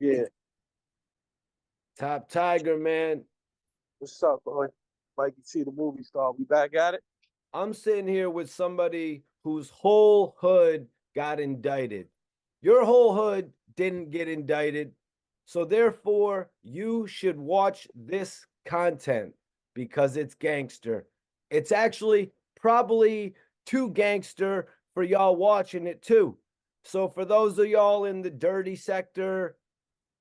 Yeah. TopTiger, man. What's up, boy? Mikey T, the movie star. We back at it? I'm sitting here with somebody whose whole hood got indicted. Your whole hood didn't get indicted. So therefore, you should watch this content because it's gangster. It's actually probably too gangster for y'all watching it too. So for those of y'all in the dirty sector,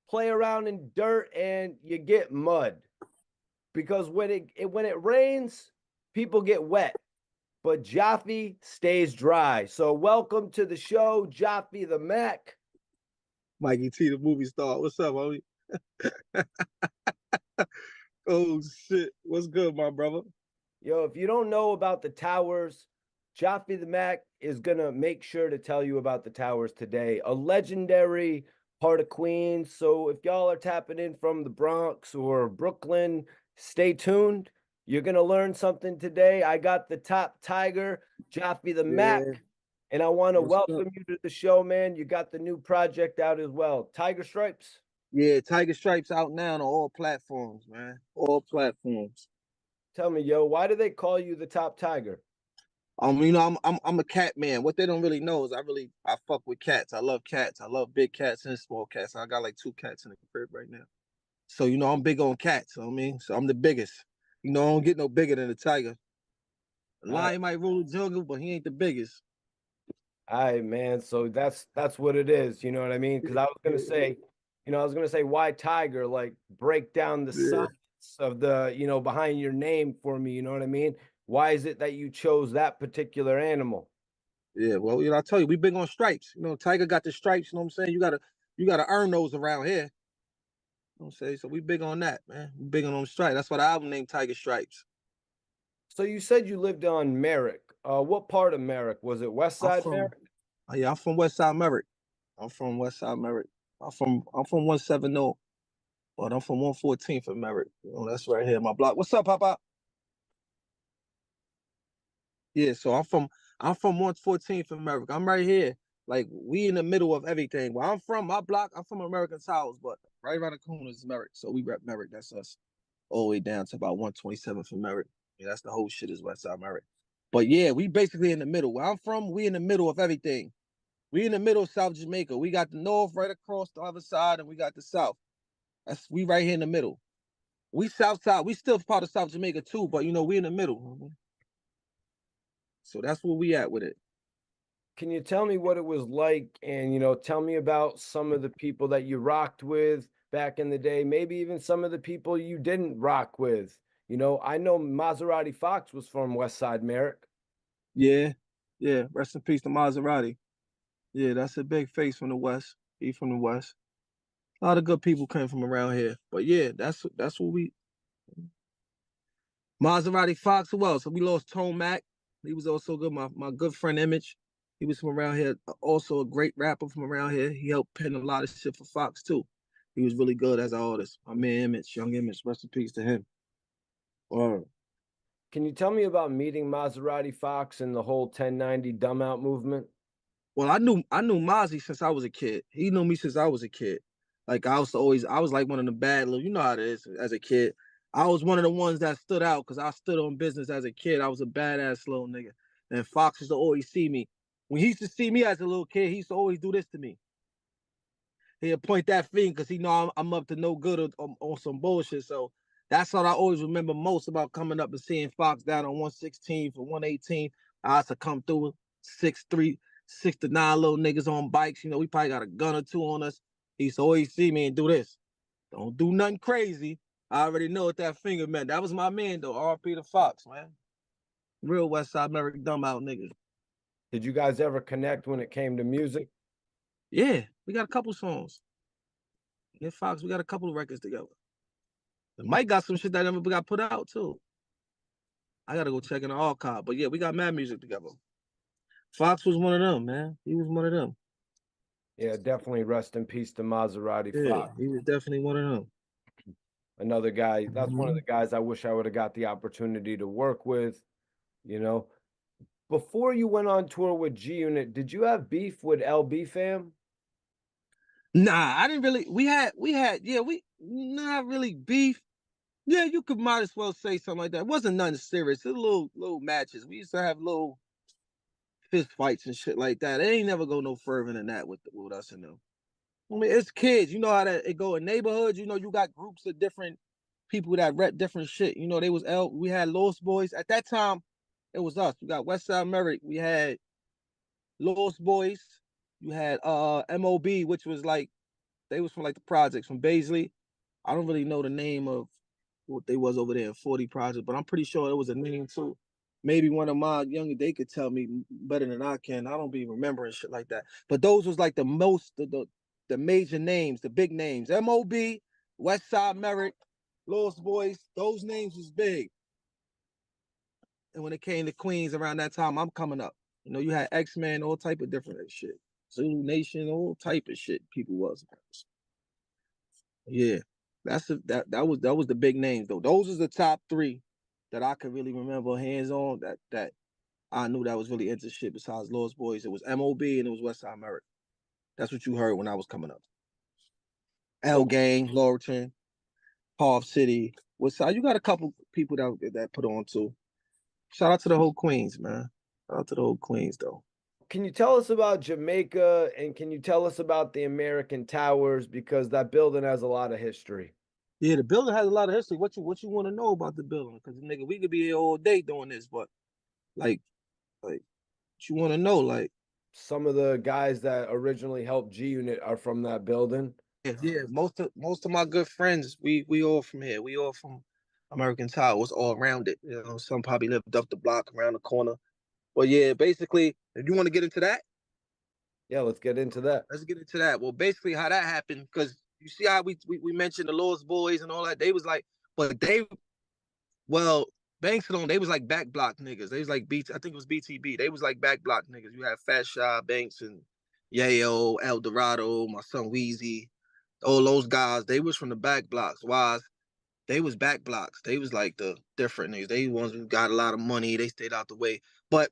play around in dirt and you get mud because when it rains, people get wet, but Joffy stays dry. So welcome to the show, Joffy the Mac. Mikey T, the movie star. What's up, homie? Oh shit. What's good, my brother? Yo, if you don't know about the towers, Joffy the Mac is gonna make sure to tell you about the towers today. A legendary part of Queens. So if y'all are tapping in from the Bronx or Brooklyn, stay tuned. You're gonna learn something today. I got the TopTiger, Joffy the Yeah. Mac, and I want to What's up? welcome you to the show, man. You got the new project out as well, Tiger Stripes. Yeah, Tiger Stripes out now on all platforms, man. All platforms. Tell me, yo, why do they call you the TopTiger? I'm a cat man. What they don't really know is I fuck with cats. I love cats. I love big cats and small cats. I got like two cats in the crib right now. So I'm big on cats. So I'm the biggest. I don't get no bigger than the tiger. The Uh, lion might rule the jungle, but he ain't the biggest. All right, man. So that's what it is. You know what I mean? Because I was gonna say, I was gonna say why Tiger? Like break down the Yeah. science of the, behind your name for me. You know what I mean? Why is it that you chose that particular animal? Yeah, well, I tell you, we big on stripes. Tiger got the stripes, you know what I'm saying? You gotta earn those around here. You know what I'm saying? So we big on that, man. We big on them stripes. That's why the album named Tiger Stripes. So you said you lived on Merrick. What part of Merrick? Was it West I'm Side from Merrick? yeah, I'm from West Side Merrick. I'm from West Side Merrick. I'm from 170, but I'm from 114 for Merrick. That's right here in my block. What's up, Papa? Yeah, so I'm from 114 for Merrick. I'm right here. Like we in the middle of everything. Where I'm from, my block, I'm from American Towers, but right around the corner is Merrick. So we rep Merrick. That's us. All the way down to about 127 for Merrick. Yeah, that's the whole shit is West Side Merrick. But yeah, we basically in the middle. Where I'm from, we in the middle of everything. We in the middle of South Jamaica. We got the north right across the other side, and we got the south. We right here in the middle. We south side. We still part of South Jamaica too, but we in the middle. So that's where we at with it. Can you tell me what it was like and, tell me about some of the people that you rocked with back in the day, maybe even some of the people you didn't rock with? I know Maserati Fox was from West Side Merrick. Yeah, yeah. Rest in peace to Maserati. Yeah, that's a big face from the West. He from the West. A lot of good people came from around here. But yeah, that's what we Maserati Fox. Who else? So we lost Tone Mac. He was also good. My good friend Image. He was from around here. Also a great rapper from around here. He helped pen a lot of shit for Fox too. He was really good as an artist. My man Image, young Image. Rest in peace to him. Or Can you tell me about meeting Maserati Fox and the whole 1090 dumb out movement? well, I knew Mozzie since I was a kid. He knew me since I was a kid. Like I was like one of the bad little, you know how it is as a kid. I was one of the ones that stood out because I stood on business as a kid. I was a badass little nigga. And Fox used to always see me. When he used to see me as a little kid, he used to always do this to me. He'd point that finger because he know I'm up to no good on some bullshit. So that's what I always remember most about coming up and seeing Fox down on 116 for 118. I used to come through 6'3", 6 to 9 little niggas on bikes. We probably got a gun or two on us. He used to always see me and do this. Don't do nothing crazy. I already know what that finger meant. That was my man though. R.P. to Fox, man. Real West Side American dumb out niggas. Did you guys ever connect when it came to music? Yeah, we got a couple songs. Yeah, Fox, we got a couple of records together. And Mike got some shit that never got put out too. I gotta go check in the archive. But yeah, we got mad music together. Fox was one of them, man. He was one of them. Yeah, definitely rest in peace to Maserati Yeah, Fox. he was definitely one of them. Another guy, that's one of the Mhm. guys I wish I would have got the opportunity to work with, you know. Before you went on tour with G Unit, did you have beef with LB fam? Nah, I didn't really. We had, yeah, we not really beef. Yeah, you could might as well say something like that. It wasn't nothing serious. It was little matches. We used to have little fist fights and shit like that. It ain't never go no further than that with us and them. I mean, it's kids. You know how that it go in neighborhoods. You know, you got groups of different people that rep different shit. You know, they was we had Lost Boys at that time. It was us. We got West Side Merrick. We had Lost Boys. You had MOB, which was like they was from like the projects from Baisley. I don't really know the name of what they was over there in 40 Project, but I'm pretty sure it was a name too. Maybe one of my younger, they could tell me better than I can. I don't be remembering shit like that. But those was like the most the major names, the big names. MOB, West Side Merrick, Lost Boys, those names was big. And when it came to Queens around that time, I'm coming up. You know, you had X-Men, all type of different shit. Zulu Nation, all type of shit people was. Yeah. That was the big names though. Those are the top three that I could really remember hands on that I knew that was really into shit besides Lost Boys. It was MOB and it was West Side Merrick. That's what you heard when I was coming up. L Gang, Lorton, Half City. Westside. You got a couple people that put on too. Shout out to the whole Queens, man. Shout out to the whole Queens though. Can you tell us about Jamaica and can you tell us about the American Towers because that building has a lot of history? Yeah, the building has a lot of history. What you want to know about the building? Because nigga, we could be here all day doing this, but like what you want to know? Like some of the guys that originally helped G Unit are from that building. yeah. Most of my good friends, we all from here. We all from American Towers, all around it. You know, some probably lived up the block around the corner. Well, yeah, basically, if you want to get into that, yeah, let's get into that. Let's get into that. Well, basically, how that happened, because you see how we mentioned the Lost Boys and all that. They was like, but well, Banks alone, they was like back block niggas. They was like I think it was BTB. They was like back block niggas. You had Fat Shy, Banks, and Yayo, El Dorado, my son Weezy, all those guys. They was from the back blocks. Why? They was back blocks. They was like the different niggas. They ones who got a lot of money. They stayed out the way. But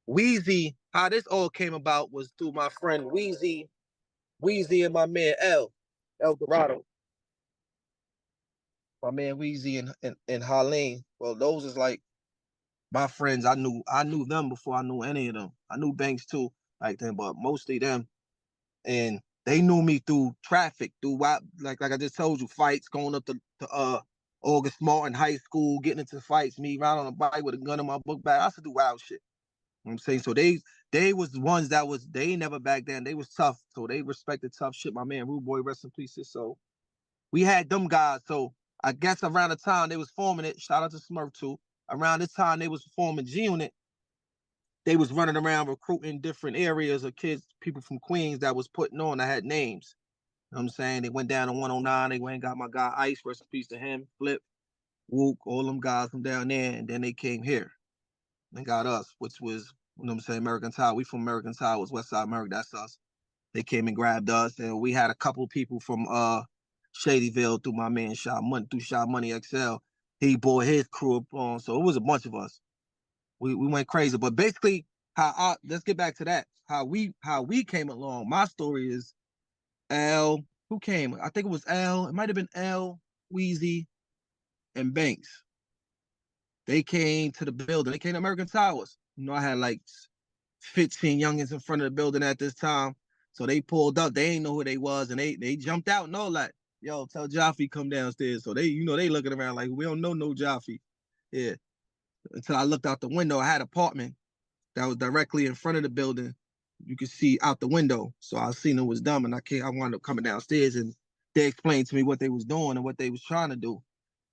Weezy, how this all came about was through my friend Weezy and my man El Dorado. My man Weezy and Harleen. Well, those is like my friends. I knew them before I knew any of them. I knew Banks too back then, but mostly them. And they knew me through traffic, through like I just told you, fights, going up to August Martin High School, getting into fights, me riding on a bike with a gun in my book bag. I used to do wild shit. You know what I'm saying? So they was the ones that was, they never back then. They was tough. So they respected tough shit. My man Rude Boy, rest in peace. So we had them guys. So I guess around the time they was forming it, shout out to Smurf too. Around this time they was forming G Unit. They was running around recruiting different areas of kids, people from Queens that was putting on. I had names. You know what I'm saying? They went down to 109. They went and got my guy Ice, rest in peace to him, Flip, Wook, all them guys from down there. And then they came here and got us, which was, you know what I'm saying, American Tower. We from American Towers, West Side America, that's us. They came and grabbed us, and we had a couple people from Shadyville through my man through Shot Money XL. He brought his crew up on, so it was a bunch of us. We went crazy, but basically, let's get back to that. How we came along. My story is L. Who came? I think it was L. It might have been L, Weezy, and Banks. They came to the building. They came to American Towers. You know, I had like 15 youngins in front of the building at this time. So they pulled up. They ain't know who they was, and they jumped out and all that. Yo, tell Joffy come downstairs. So they, you know, they looking around like, we don't know no Joffy. Yeah. Until I looked out the window, I had an apartment that was directly in front of the building. You could see out the window. So I seen it was dumb, and I wound up coming downstairs, and they explained to me what they was doing and what they was trying to do.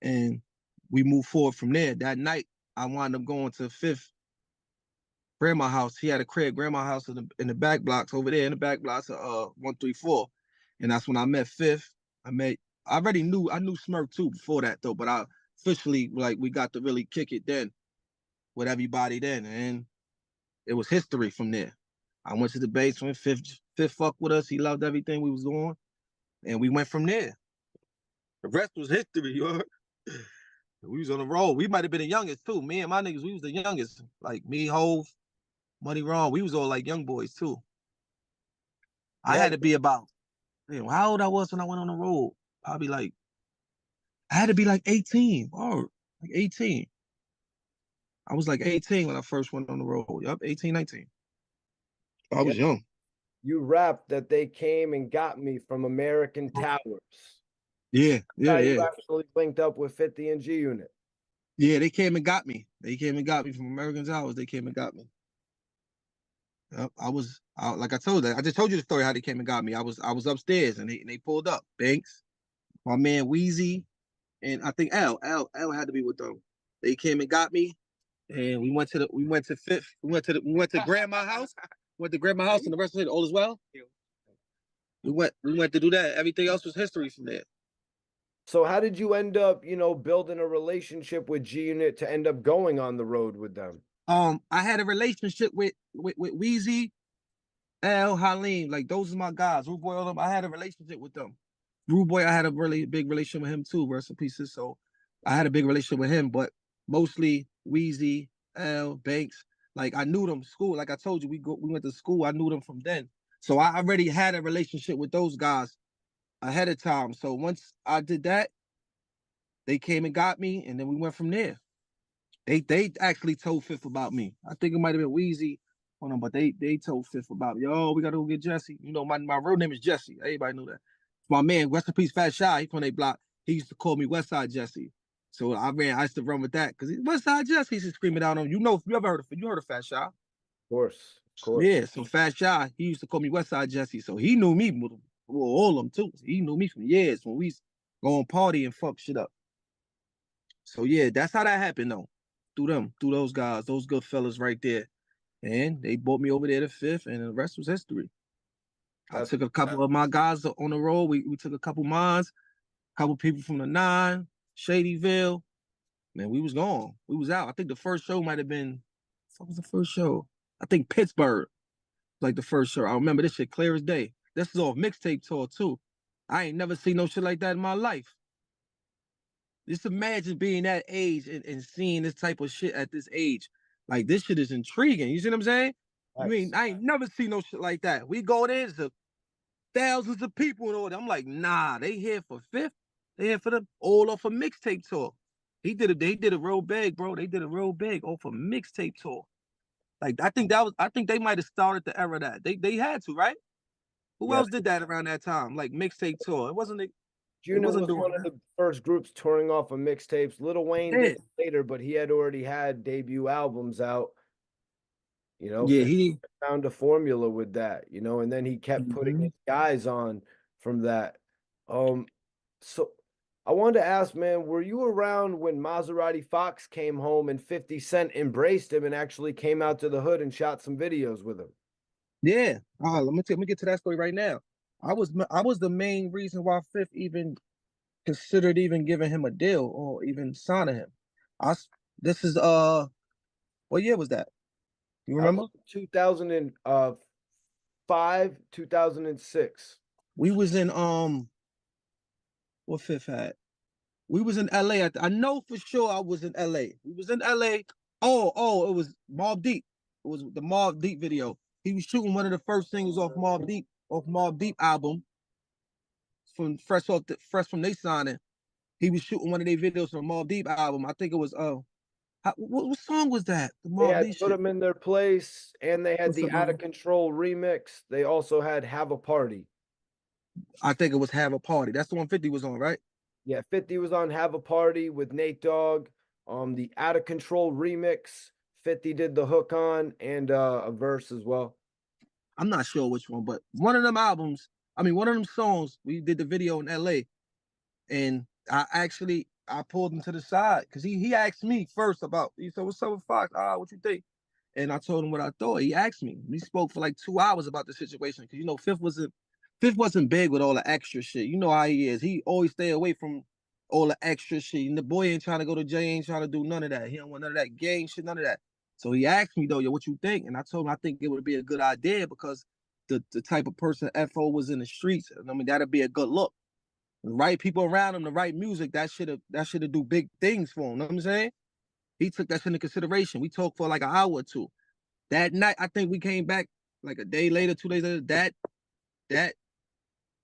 And we moved forward from there. That night, I wound up going to Fifth grandma house. He had a crib, grandma house in the back blocks over there in the back blocks of 134. And that's when I met Fifth. I already knew Smurf too before that though, but I officially, like, we got to really kick it then with everybody then. And it was history from there. I went to the basement, Fifth fucked with us. He loved everything we was doing. And we went from there. The rest was history, you heard? We was on the road. We might have been the youngest too. Me and my niggas, we was the youngest. Like me, Hove, Money Wrong. We was all like young boys too. I had to be about Damn, how old I was when I went on the road? Probably like, I had to be like 18 or like 18. I was like 18 when I first went on the road. Yup, 18, 19. I Yeah, was young. you rapped that they came and got me from American Towers. Yeah, How yeah, you yeah. actually linked up with 50 and G Unit. Yeah, they came and got me. They came and got me from American Towers. They came and got me. Yep, like I told you, I just told you the story how they came and got me. I was upstairs and they pulled up. Banks, my man Wheezy, and I think L had to be with them. They came and got me, and we went to Fifth, we went to Grandma's house, went to Grandma's house, and the rest of it all as well. We went to do that. Everything else was history from there. So how did you end up, building a relationship with G Unit to end up going on the road with them? I had a relationship with Wheezy, L, Halim, like those are my guys. Rude Boy, all them. I had a relationship with them. Rude Boy, I had a really big relationship with him too. Rest in pieces. So I had a big relationship with him, but mostly Wheezy, L, Banks. Like I knew them school. Like I told you, we went to school. I knew them from then. So I already had a relationship with those guys ahead of time. So once I did that, they came and got me, and then we went from there. They actually told Fifth about me. I think it might have been Wheezy on them, but they told Fifth about me. Yo, we gotta go get Jesse. You know, my real name is Jesse. Everybody knew that. My man, rest in peace, Fat Shy. He from their block. He used to call me Westside Jesse. So I used to run with that because Westside Jesse used to scream it out on him. You ever heard of Fat Shy? Of course. Yeah, so Fat Shy, he used to call me Westside Jesse. So he knew me with all of them too. He knew me from years when we used to go on party and fuck shit up. So yeah, that's how that happened though. Through those guys, those good fellas right there. And they brought me over there to Fifth, and the rest was history. I took a couple of my guys on the road. We took a couple mines, a couple people from the Nine, Shadyville. Man, we was gone. We was out. I think the first show might have been, what was the first show? I think Pittsburgh, like the first show. I remember this shit clear as day. This is off mixtape tour too. I ain't never seen no shit like that in my life. Just imagine being that age and seeing this type of shit at this age. Like this shit is intriguing. You see what I'm saying? I ain't never seen no shit like that. We go there, there's thousands of people and all that. I'm like, nah, they here for Fifth. They here for the all off a mixtape tour. They did it real big, bro. They did it real big off a mixtape tour. Like I think they might have started the era that. They had to, right? Who else did that around that time? Like mixtape tour. It wasn't Unit was one of the first groups touring off of mixtapes. Lil Wayne did later, but he had already had debut albums out. Yeah, he found a formula with that, and then he kept putting his guys on from that. So I wanted to ask, man, were you around when Maserati Fox came home and 50 Cent embraced him and actually came out to the hood and shot some videos with him? Yeah. Let me get to that story right now. I was the main reason why Fifth even considered even giving him a deal or even signing him. This is what year was that? You remember? 2005, 2006. We was in what Fifth had? We was in LA. I know for sure I was in LA. We was in LA. Oh, it was Mobb Deep. It was the Mobb Deep video. He was shooting one of the first singles off Mobb Deep album from fresh from they signing. He was shooting one of their videos from Mobb Deep album. I think it was what song was that? The They Mobb had Deep Put shit. Them in Their Place, and they had What's the up, Out man? of Control remix. They also had Have a Party. I think it was Have a Party. That's the one 50 was on, right? Yeah, 50 was on Have a Party with Nate Dogg. The Out of Control remix, 50 did the hook on, and a verse as well. I'm not sure which one, but one of them albums, one of them songs, we did the video in LA. And I pulled him to the side because he asked me first he said, what's up with Fox? What you think? And I told him what I thought. He asked me. We spoke for like 2 hours about the situation because Fifth wasn't big with all the extra shit. You know how he is. He always stay away from all the extra shit. And the boy ain't trying to go to jail, ain't trying to do none of that. He don't want none of that gang shit, none of that. So he asked me though, yo, what you think? And I told him I think it would be a good idea because the type of person FO was in the streets. That'd be a good look. The right people around him, the right music, that should do big things for him. You know what I'm saying? He took that shit into consideration. We talked for like an hour or two. That night, I think we came back like a day later, 2 days later. That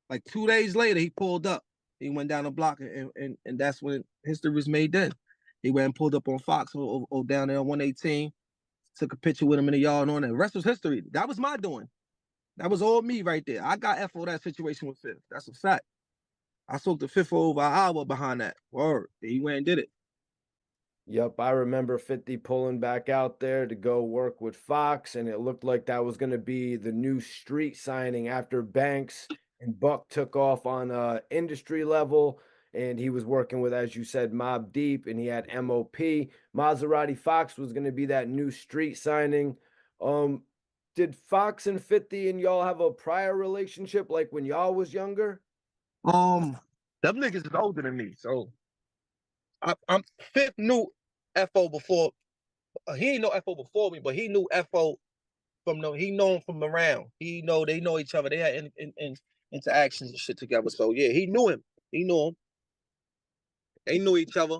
Like 2 days later, he pulled up. He went down the block, and that's when history was made then. He went and pulled up on Fox or down there on 118, took a picture with him in the yard and all that. The rest was history. That was my doing. That was all me right there. I got FO that situation with Fifth. That's a fact. I spoke to Fifth for over an hour behind that. Word. He went and did it. Yep, I remember 50 pulling back out there to go work with Fox, and it looked like that was going to be the new street signing after Banks and Buck took off on industry level, and he was working with, as you said, Mob Deep, and he had MOP. Maserati Fox was going to be that new street signing. Did Fox and 50 and y'all have a prior relationship like when y'all was younger? Them niggas is older than me, so I'm Fifth knew FO before. He ain't know FO before me, but he knew FO he known from around. They know each other. They had interactions and shit together. So yeah, he knew him. He knew him. They knew each other.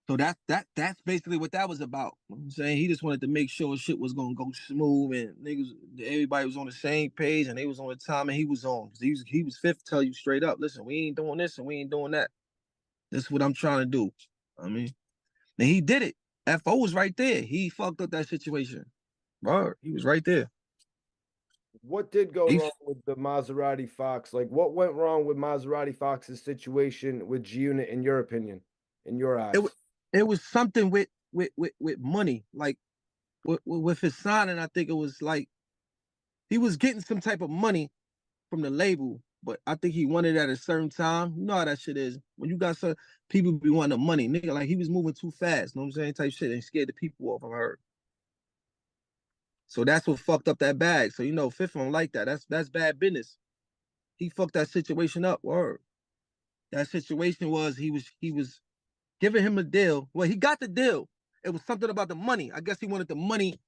So that's basically what that was about. You know what I'm saying, he just wanted to make sure shit was gonna go smooth and everybody was on the same page and they was on the time and he was on. He was Fifth, tell you straight up, listen, we ain't doing this and we ain't doing that. This is what I'm trying to do. I mean, and he did it. FO was right there. He fucked up that situation. Bro, he was right there. What did go wrong with the Maserati Fox? Like, what went wrong with Maserati Fox's situation with G-Unit, in your opinion, in your eyes? It was something with money, like with his signing. I think it was like he was getting some type of money from the label, but I think he wanted it at a certain time. You know how that shit is. When you got some people be wanting the money, nigga, like he was moving too fast. You know what I'm saying? Type shit and scared the people off of her. So that's what fucked up that bag. So you know, Fifth don't like that. That's bad business. He fucked that situation up. Word. That situation was he was giving him a deal. Well, he got the deal. It was something about the money. I guess he wanted the money.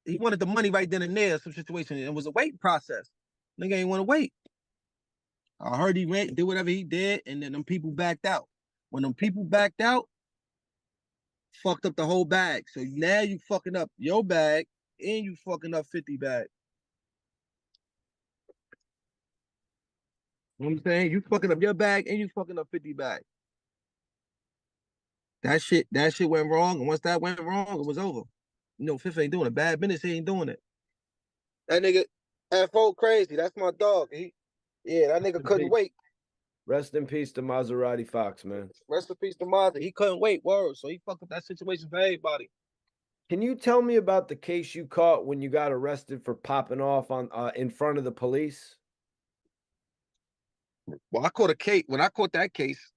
He wanted the money right then and there. Some situation. It was a wait process. Nigga ain't want to wait. I heard he went, did whatever he did, and then them people backed out. When them people backed out, fucked up the whole bag. So now you fucking up your bag and you fucking up 50 bag. You know what I'm saying? You fucking up your bag and you fucking up 50 bag. That shit went wrong. And once that went wrong, it was over. You know, Fifth ain't doing it. Bad business, he ain't doing it. That nigga, FO crazy. That's my dog. That nigga couldn't wait. Rest in peace to Maserati Fox, man. Rest in peace to Maserati. He couldn't wait, word. So he fucked up that situation for everybody. Can you tell me about the case you caught when you got arrested for popping off on in front of the police? Well, I caught a case. When I caught that case,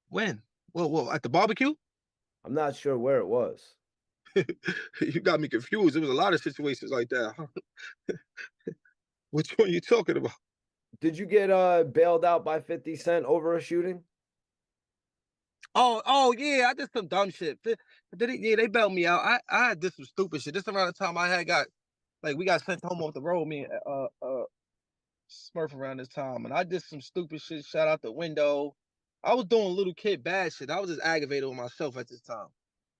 when? Well, at the barbecue? I'm not sure where it was. You got me confused. There was a lot of situations like that. Which one are you talking about? Did you get bailed out by 50 Cent over a shooting? Oh yeah, I did some dumb shit. They bailed me out. I did some stupid shit. This around the time I had got we got sent home off the road, me and Smurf around this time, and I did some stupid shit, shot out the window. I was doing little kid bad shit. I was just aggravated with myself at this time,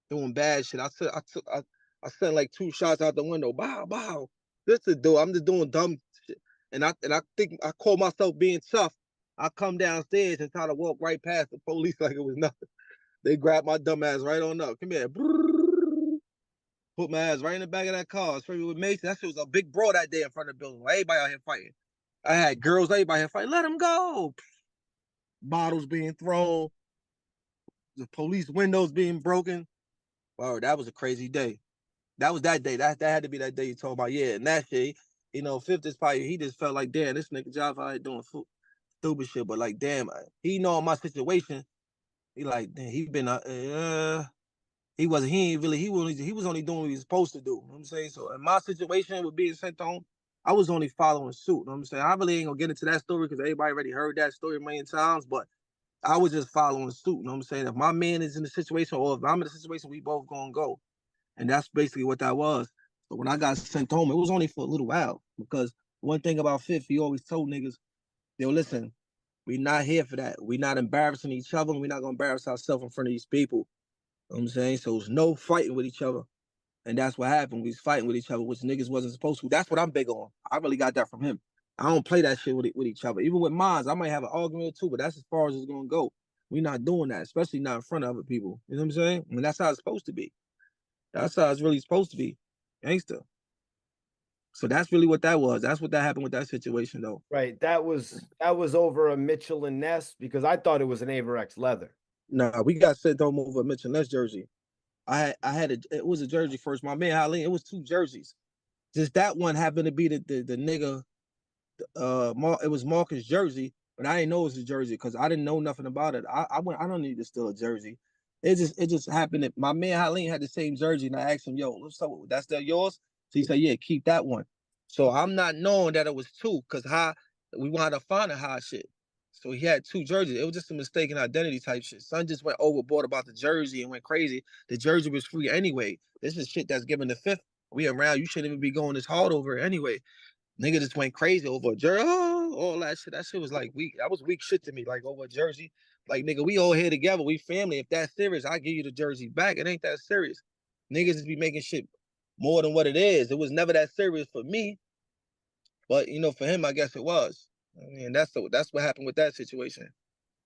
doing bad shit. I sent like 2 shots out the window. Bow, bow. This to do. I'm just doing dumb shit, and I think I call myself being tough. I come downstairs and try to walk right past the police like it was nothing. They grabbed my dumb ass right on up. Come here. Put my ass right in the back of that car. Straight with Mason. That shit was a big brawl that day in front of the building. Everybody out here fighting. I had girls, everybody here fighting. Let them go. Bottles being thrown. The police windows being broken. Wow, that was a crazy day. That was that day. That had to be that day you told about. Yeah, and that shit, you know, Fifth is probably, he just felt like, damn, this nigga Joffy out here doing stupid shit. But like, damn, he know my situation. He like, damn, he been, he was only doing what he was supposed to do. You know what I'm saying? So in my situation with being sent home, I was only following suit. You know what I'm saying? I really ain't gonna get into that story because everybody already heard that story a million times, but I was just following suit. You know what I'm saying? If my man is in the situation or if I'm in the situation, we both gonna go. And that's basically what that was. But when I got sent home, it was only for a little while because one thing about Fifth, he always told niggas, yo, listen, we not here for that. We not embarrassing each other. And we not gonna embarrass ourselves in front of these people. You know what I'm saying? So it's no fighting with each other. And that's what happened. We was fighting with each other, which niggas wasn't supposed to. That's what I'm big on. I really got that from him. I don't play that shit with each other. Even with mines, I might have an argument or two, but that's as far as it's gonna go. We're not doing that, especially not in front of other people. You know what I'm saying? I mean, that's how it's supposed to be. That's how it's really supposed to be. Gangster. So that's really what that was. That's what that happened with that situation though. Right. That was over a Mitchell and Ness because I thought it was an Averex leather. Nah, we got sent home over Mitchell Ness jersey. It was a jersey first. My man Haleen, it was 2 jerseys. Just that one happened to be the nigga. It was Marcus' jersey, but I didn't know it was a jersey because I didn't know nothing about it. I went. I don't need to steal a jersey. It just happened that my man Haleen had the same jersey, and I asked him, "Yo, what's up? That's that yours?" So he said, "Yeah, keep that one." So I'm not knowing that it was 2 because we wanted to find a high shit. So he had 2 jerseys. It was just a mistaken identity type shit. Son just went overboard about the jersey and went crazy. The jersey was free anyway. This is shit that's given the fifth. We around. You shouldn't even be going this hard over it anyway. Nigga just went crazy over a jersey. Oh, all that shit. That shit was like weak. That was weak shit to me. Like over a jersey. Like nigga, we all here together. We family. If that's serious, I give you the jersey back. It ain't that serious. Niggas just be making shit more than what it is. It was never that serious for me, but you know, for him, I guess it was. I mean, that's what happened with that situation.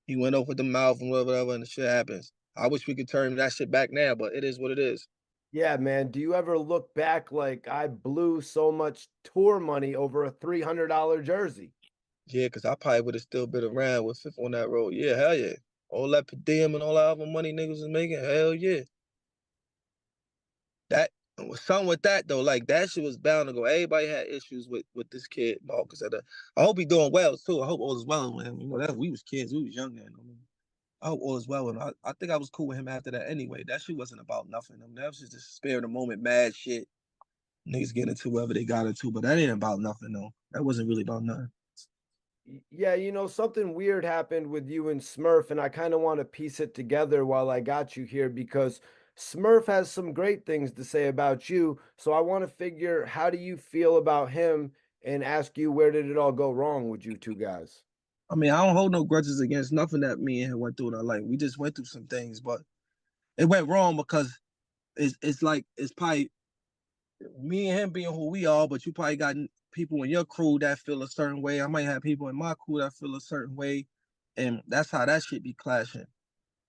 He went over the mouth and whatever, and the shit happens. I wish we could turn that shit back now, but it is what it is. Yeah, man. Do you ever look back like I blew so much tour money over a $300 jersey? Yeah, because I probably would have still been around with Fifth on that road. Yeah, hell yeah. All that per diem and all that other money niggas was making, hell yeah. That was something with that though. Like that shit was bound to go. Everybody had issues with this kid, Marcus. I hope he doing well too. I hope all is well with him. You know, that we was kids, we was young then. I mean, I hope all is well with him. I think I was cool with him after that anyway. That shit wasn't about nothing. I mean, that was just a spare of the moment, mad shit. Niggas getting into whoever they got into, but that ain't about nothing though. That wasn't really about nothing. Yeah, something weird happened with you and Smurf, and I kind of want to piece it together while I got you here because Smurf has some great things to say about you. So I want to figure how do you feel about him and ask you where did it all go wrong with you two guys? I mean, I don't hold no grudges against nothing that me and him went through in our life. We just went through some things, but it went wrong because it's like it's probably me and him being who we are, but you probably got people in your crew that feel a certain way. I might have people in my crew that feel a certain way, and that's how that shit be clashing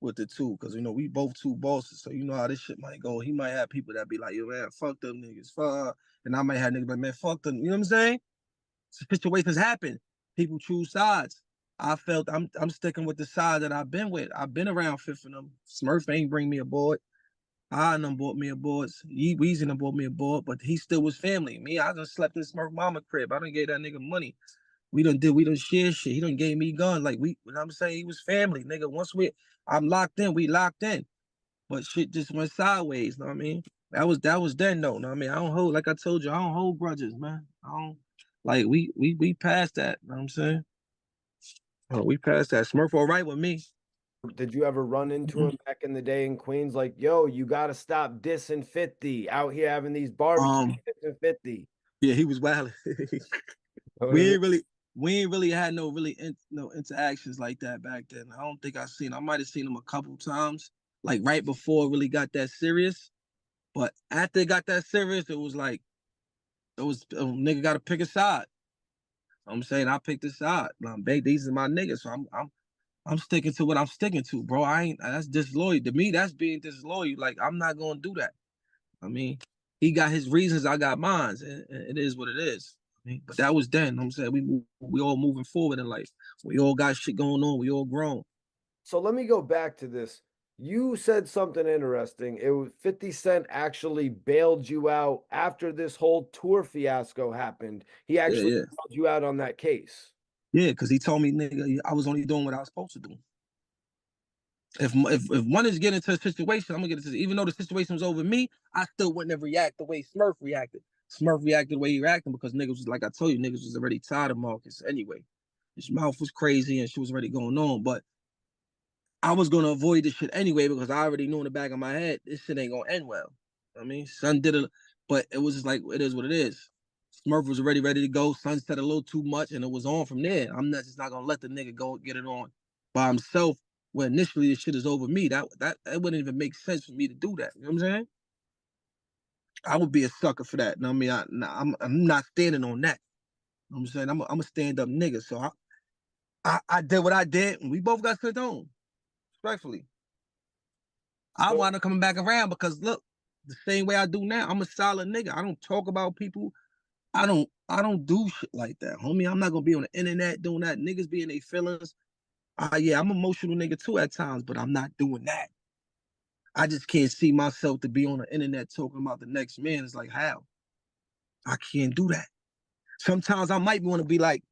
with the two. Because you know we both two bosses, so you know how this shit might go. He might have people that be like, "Yo, man, fuck them niggas, fuck," and I might have niggas like, "Man, fuck them." You know what I'm saying? Situations happen. People choose sides. I felt I'm sticking with the side that I've been with. I've been around Fifth and them. Smurf ain't bring me aboard. I and them bought me a board. Weezy and bought me a board, but he still was family. Me, I done slept in Smurf mama crib. I done gave that nigga money. We done share shit. He done gave me guns. Like what I'm saying, he was family, nigga. I'm locked in, we locked in. But shit just went sideways, know what I mean? That was then though, know what I mean? I don't hold, like I told you, I don't hold grudges, man. I don't like we passed that, know what I'm saying? Oh, we passed that. Smurf all right with me. Did you ever run into him back in the day in Queens? Like, yo, you got to stop dissing 50 out here having these barbecues dissing 50. Yeah, he was wild. we ain't really we ain't really had no interactions like that back then. I don't think I might have seen him a couple times, like right before it really got that serious. But after it got that serious, it was like nigga got to pick a side. I'm saying I picked a side. These are my niggas, so I'm sticking to what I'm sticking to, bro. I ain't that's disloyal to me. That's being disloyal. Like I'm not gonna do that. I mean, he got his reasons, I got mine, and it is what it is. I mean, but that was then. I'm saying we all moving forward in life. We all got shit going on. We all grown. So let me go back to this. You said something interesting. It was 50 Cent actually bailed you out after this whole tour fiasco happened. He Yeah, actually yeah, bailed you out on that case. yeah. Because he told me, nigga, I was only doing what I was supposed to do. If one is getting into a situation, I'm gonna get into. Even though the situation was over me, I still wouldn't have reacted the way Smurf reacted. Smurf reacted the way he reacted because niggas was like I told you, niggas was already tired of Marcus anyway. His mouth was crazy and shit was already going on, but I was gonna avoid this shit anyway because I already knew in the back of my head this shit ain't gonna end well. I mean, son did it, but it was just like it is what it is. Smurf was already ready to go. Son said a little too much, and it was on from there. I'm not just not gonna let the nigga go get it on by himself. When initially this shit is over me, that wouldn't even make sense for me to do that. You know what I'm saying? I would be a sucker for that. You know what I mean? I'm not standing on that. know what I'm saying? I'm a stand-up nigga. So I did what I did, and we both got sent home, respectfully. I wound up coming back around because look, the same way I do now, I'm a solid nigga. I don't talk about people. I don't do shit like that, homie. I'm not gonna be on the internet doing that. Niggas be in their feelings. Yeah, I'm an emotional nigga too at times, but I'm not doing that. I just can't see myself to be on the internet talking about the next man. It's like, how? I can't do that. Sometimes I might want to be like,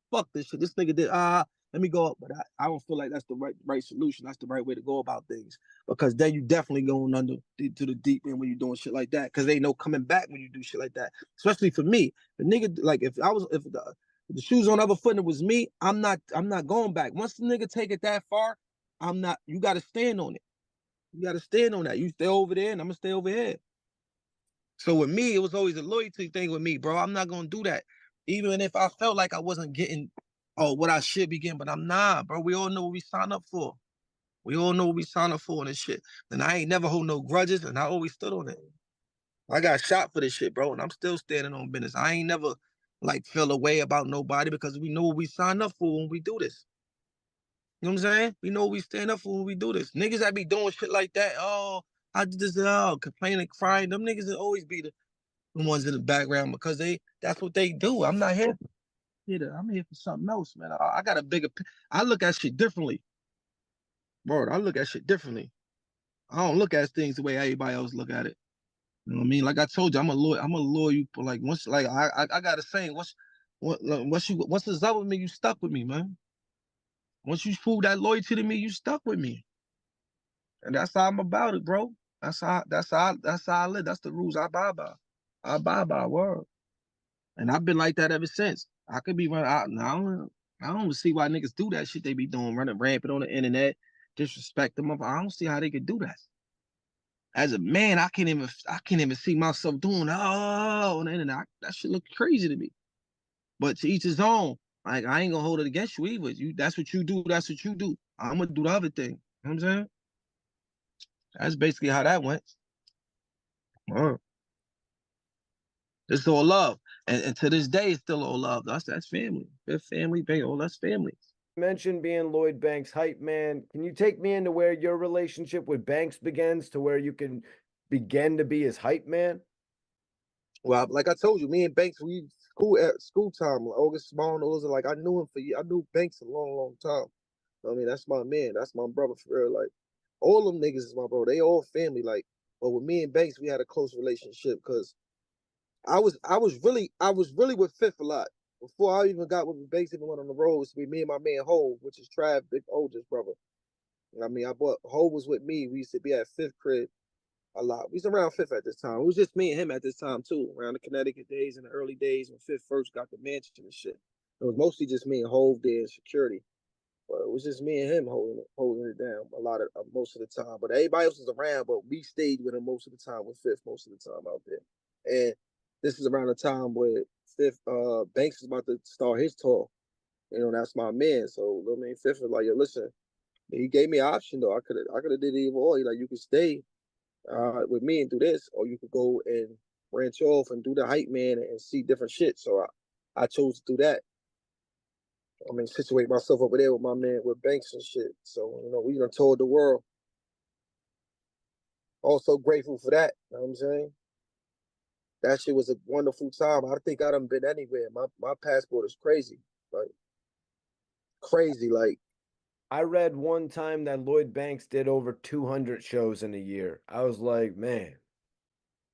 fuck this shit. This nigga did, let me go up. But I don't feel like that's the right solution. That's the right way to go about things. Because then you definitely going under to the deep end when you're doing shit like that. Because ain't no coming back when you do shit like that. Especially for me. The nigga, like if the shoes on the other foot and it was me, I'm not going back. Once the nigga take it that far, you gotta stand on it. You gotta stand on that. You stay over there and I'm gonna stay over here. So with me, it was always a loyalty thing with me, bro. I'm not gonna do that. Even if I felt like I wasn't getting what I should be getting, but I'm not, bro. We all know what we signed up for. We all know what we signed up for and this shit. And I ain't never hold no grudges, and I always stood on it. I got shot for this shit, bro, and I'm still standing on business. I ain't never like feel a way about nobody because we know what we signed up for when we do this. You know what I'm saying? We know what we stand up for when we do this. Niggas that be doing shit like that, I did this, complaining, crying. Them niggas will always be the ones in the background because that's what they do. I'm not here. I'm here for something else, man. I got a bigger. I look at shit differently, bro. I look at shit differently. I don't look at things the way everybody else look at it. You know what I mean? Like I told you, I'm a loyal. Like once, like I got a saying. Once it's up with me, you stuck with me, man. Once you prove that loyalty to me, you stuck with me, and that's how I'm about it, bro. That's how I live. That's the rules I abide by. I abide by word. And I've been like that ever since. I could be running out now. I don't see why niggas do that shit they be doing, running rampant on the internet, disrespect them. I don't see how they could do that. As a man, I can't even see myself doing on the internet. That shit look crazy to me. But to each his own. Like I ain't gonna hold it against you either. That's what you do. That's what you do. I'm gonna do the other thing. You know what I'm saying? That's basically how that went. It's all love. And to this day, it's still all love. That's family. That's family, baby. Oh, that's family. You mentioned being Lloyd Banks' hype man. Can you take me into where your relationship with Banks begins to where you can begin to be his hype man? Well, like I told you, me and Banks, we school time, like August Small, those are like I knew him for years. I knew Banks a long time. I mean, that's my man. That's my brother for real. Like all them niggas is my bro. They all family. Like, but with me and Banks, we had a close relationship because I was really with Fifth a lot. Before I even got with Banks, even went on the road, to be me and my man Hove, which is Trav, big oldest brother. I mean, Hove was with me. We used to be at Fifth crib a lot. We was around Fifth at this time. It was just me and him at this time too, around the Connecticut days and the early days when Fifth first got the mansion and shit. It was mostly just me and Hove there in security. But it was just me and him holding it down a lot of most of the time. But everybody else was around, but we stayed with him most of the time with Fifth most of the time out there. And this is around the time where Fifth Banks is about to start his tour. You know, that's my man. So I mean, Fifth was like, yo, listen, he gave me an option though. I could have did it either or. He like, you could stay with me and do this, or you could go and branch off and do the hype man and see different shit. So I chose to do that. I mean, situate myself over there with my man with Banks and shit. So, you know, we done toured the world. Also grateful for that. You know what I'm saying? That shit was a wonderful time. I think I done been anywhere. My passport is crazy. Like crazy. Like I read one time that Lloyd Banks did over 200 shows in a year. I was like, man.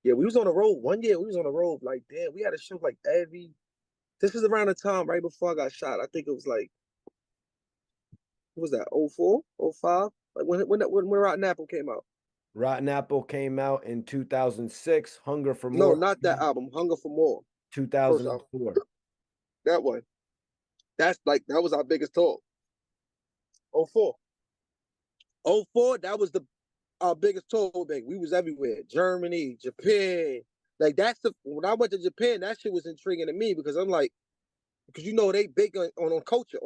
Yeah, we was on the road. One year we was on the road. Like, damn, we had a show like this was around the time right before I got shot. I think it was like, what was that, 04, 05? Like when Rotten Apple came out. Rotten Apple came out in 2006. Hunger for No, More. not that album. Hunger for More. First album. 2004. That one. That was our biggest tour. 04. 04, that was our biggest tour thing. We was everywhere. Germany, Japan. Like when I went to Japan, that shit was intriguing to me because I'm like, because you know they big on culture.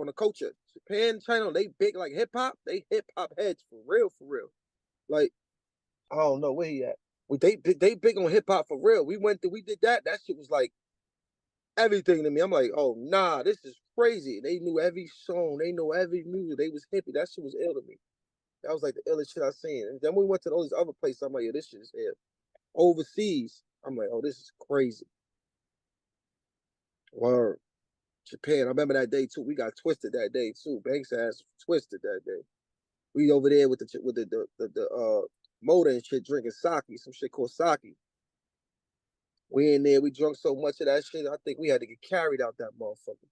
Japan, China, they big like hip hop. They hip hop heads for real. Like, I don't know where he at. They big on hip hop for real. We did that. That shit was like everything to me. I'm like, oh nah, this is crazy. They knew every song, they know every music. They was hippie. That shit was ill to me. That was like the illest shit I seen. And then we went to all these other places. I'm like, yeah, this shit is ill. Overseas, I'm like, oh, this is crazy. Word. Japan, I remember that day too. We got twisted that day too. Banks ass twisted that day. We over there with the motor and shit, drinking sake, some shit called sake. We in there, we drunk so much of that shit. I think we had to get carried out that motherfucker.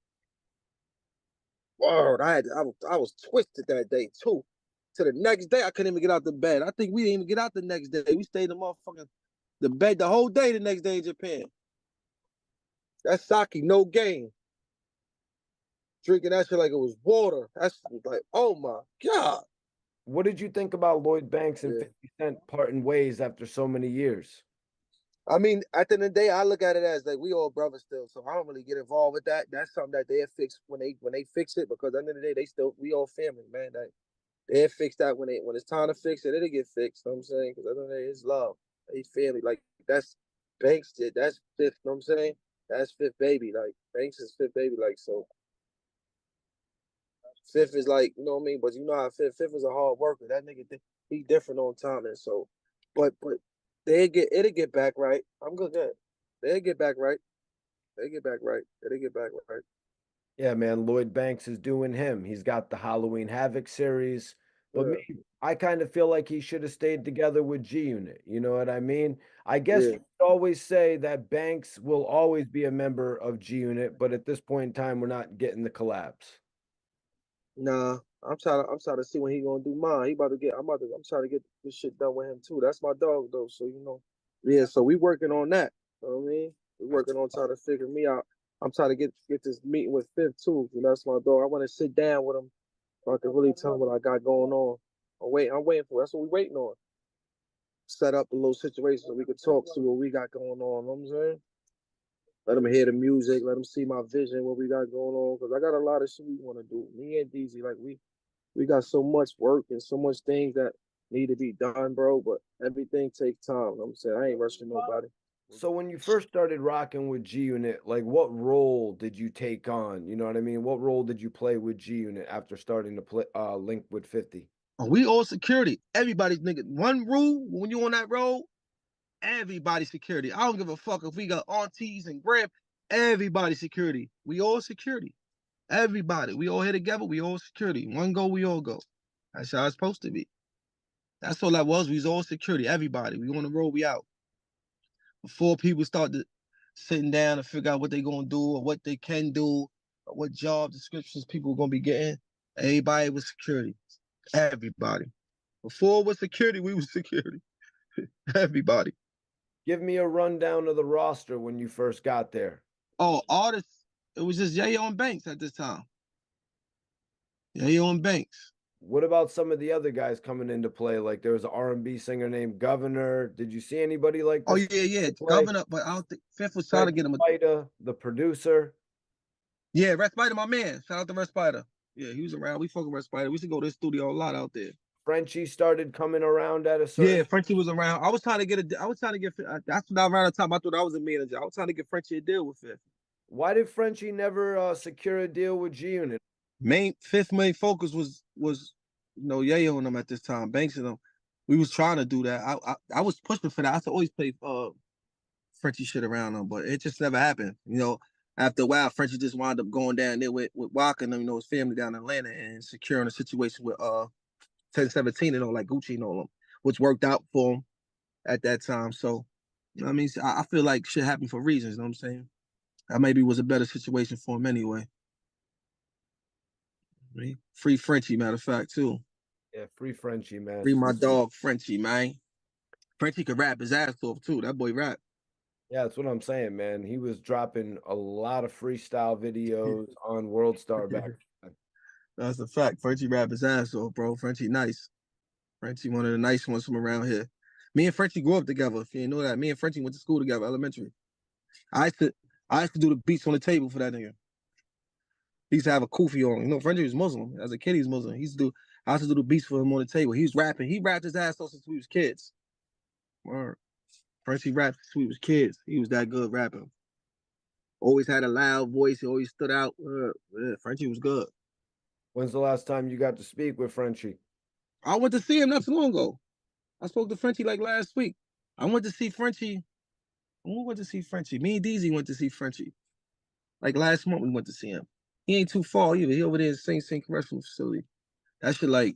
Word, I was twisted that day too. To the next day, I couldn't even get out the bed. I think we didn't even get out the next day. We stayed in the bed the whole day the next day in Japan. That's sake, no game. Drinking that shit like it was water. That's like, oh my God. What did you think about Lloyd Banks and Yeah. 50 Cent parting ways after so many years? I mean, at the end of the day, I look at it as like we all brothers still, so I don't really get involved with that. That's something that they'll fix when they fix it, because at the end of the day, we all family, man. They'll fix that when it's time to fix it, it'll get fixed. You know what I'm saying? Because at the end of the day, it's love. They family. Like that's Banks did. That's fifth. You know what I'm saying? That's fifth baby. Like Banks is fifth baby. Like so. Fifth is like, you know what I mean? But you know how Fifth is a hard worker. That nigga, he different on time. And so, but it'll get back right. I'm good at it. They'll get back right. They get back right. It'll get back right. Yeah, man, Lloyd Banks is doing him. He's got the Halloween Havoc series. But Yeah. me, I kind of feel like he should have stayed together with G Unit. You know what I mean? I guess Yeah. you could always say that Banks will always be a member of G Unit, but at this point in time, we're not getting the collapse. Nah, I'm trying to see when he gonna do mine. I'm trying to get this shit done with him too. That's my dog though. So you know. Yeah, so we working on that. You know what I mean? We working on trying to figure me out. I'm trying to get this meeting with Fifth too. You know, that's my dog. I want to sit down with him so I can really tell him what I got going on. I'm waiting for. That's what we waiting on. Set up a little situation so we can talk, see what we got going on. You know what I'm saying? Let them hear the music, let them see my vision, what we got going on. Because I got a lot of shit we want to do. Me and DZ, like we got so much work and so much things that need to be done, bro. But everything takes time. You know what I'm saying? I ain't rushing nobody. So when you first started rocking with G Unit, like what role did you take on? You know what I mean? What role did you play with G Unit after starting to play link with 50? We all security. Everybody's nigga. One rule when you on that road, everybody security. I don't give a fuck if we got aunties and grand. Everybody security. We all security. Everybody. We all here together. We all security. One go, we all go. That's how it's supposed to be. That's all that was. We was all security. Everybody. We on the road. We out. Before people start sitting down and figure out what they gonna do or what they can do, or what job descriptions people gonna be getting. Everybody was security. Everybody. Before it was security, we was security. Everybody. Give me a rundown of the roster when you first got there. Oh, artists. It was just Yayo and Banks at this time. Yayo and Banks. What about some of the other guys coming into play? Like there was an R&B singer named Governor. Did you see anybody like Oh this yeah. play? Governor, but I don't think Fifth was trying Red to get him. Spider, the producer. Yeah, Red Spider, my man. Shout out to Red Spider. Yeah, he was around. We fucking Red Spider. We used to go to the studio a lot out there. Frenchie started coming around at a Yeah, certain. Frenchie was around. I was trying to get. That's what around the time I thought I was a manager. I was trying to get Frenchie a deal with Fifth. Why did Frenchie never secure a deal with G Unit? Fifth main focus was Yayo and them at this time. Banks and them. We was trying to do that. I was pushing for that. I used to always play Frenchie shit around them, but it just never happened. After a while, Frenchie just wound up going down there with Walker and them, his family down in Atlanta, and securing a situation with 1017 and all, like Gucci and all them, which worked out for him at that time. So, I mean, I feel like shit happened for reasons. You know what I'm saying? That maybe was a better situation for him anyway. I mean, free Frenchie, matter of fact, too. Yeah, free Frenchie, man. Free my dog, Frenchie, man. Frenchie could rap his ass off, too. That boy rap. Yeah, that's what I'm saying, man. He was dropping a lot of freestyle videos on World Star back. That's a fact. Frenchie rap his ass off, bro. Frenchie nice. Frenchie one of the nice ones from around here. Me and Frenchie grew up together. If you didn't know that, me and Frenchie went to school together, elementary. I used to do the beats on the table for that nigga. He used to have a kufi on. Frenchie was Muslim. As a kid, he was Muslim. I used to do the beats for him on the table. He was rapping. He rapped his ass off since we was kids. Word. Frenchie rapped since we was kids. He was that good rapping. Always had a loud voice. He always stood out. Yeah, Frenchie was good. When's the last time you got to speak with Frenchie? I went to see him not too long ago. I spoke to Frenchie like last week. I went to see Frenchie. We went to see Frenchie. Me and DZ went to see Frenchie. Like last month, we went to see him. He ain't too far either. He over there in St. Correctional Facility. That shit like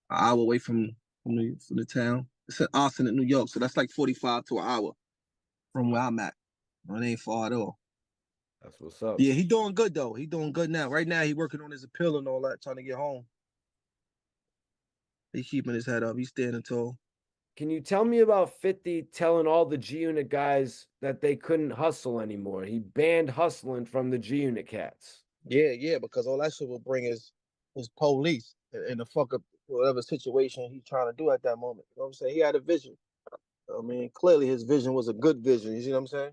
an hour away from the town. It's in Austin, New York, so that's like 45 to an hour from where I'm at. It ain't far at all. That's what's up. Yeah, he doing good though. He doing good now. Right now, he working on his appeal and all that, trying to get home. He keeping his head up. He's standing tall. Can you tell me about 50 telling all the G Unit guys that they couldn't hustle anymore? He banned hustling from the G Unit cats. Yeah, because all that shit will bring is police and the fuck up whatever situation he's trying to do at that moment. You know what I'm saying? He had a vision. I mean, clearly his vision was a good vision. You see what I'm saying?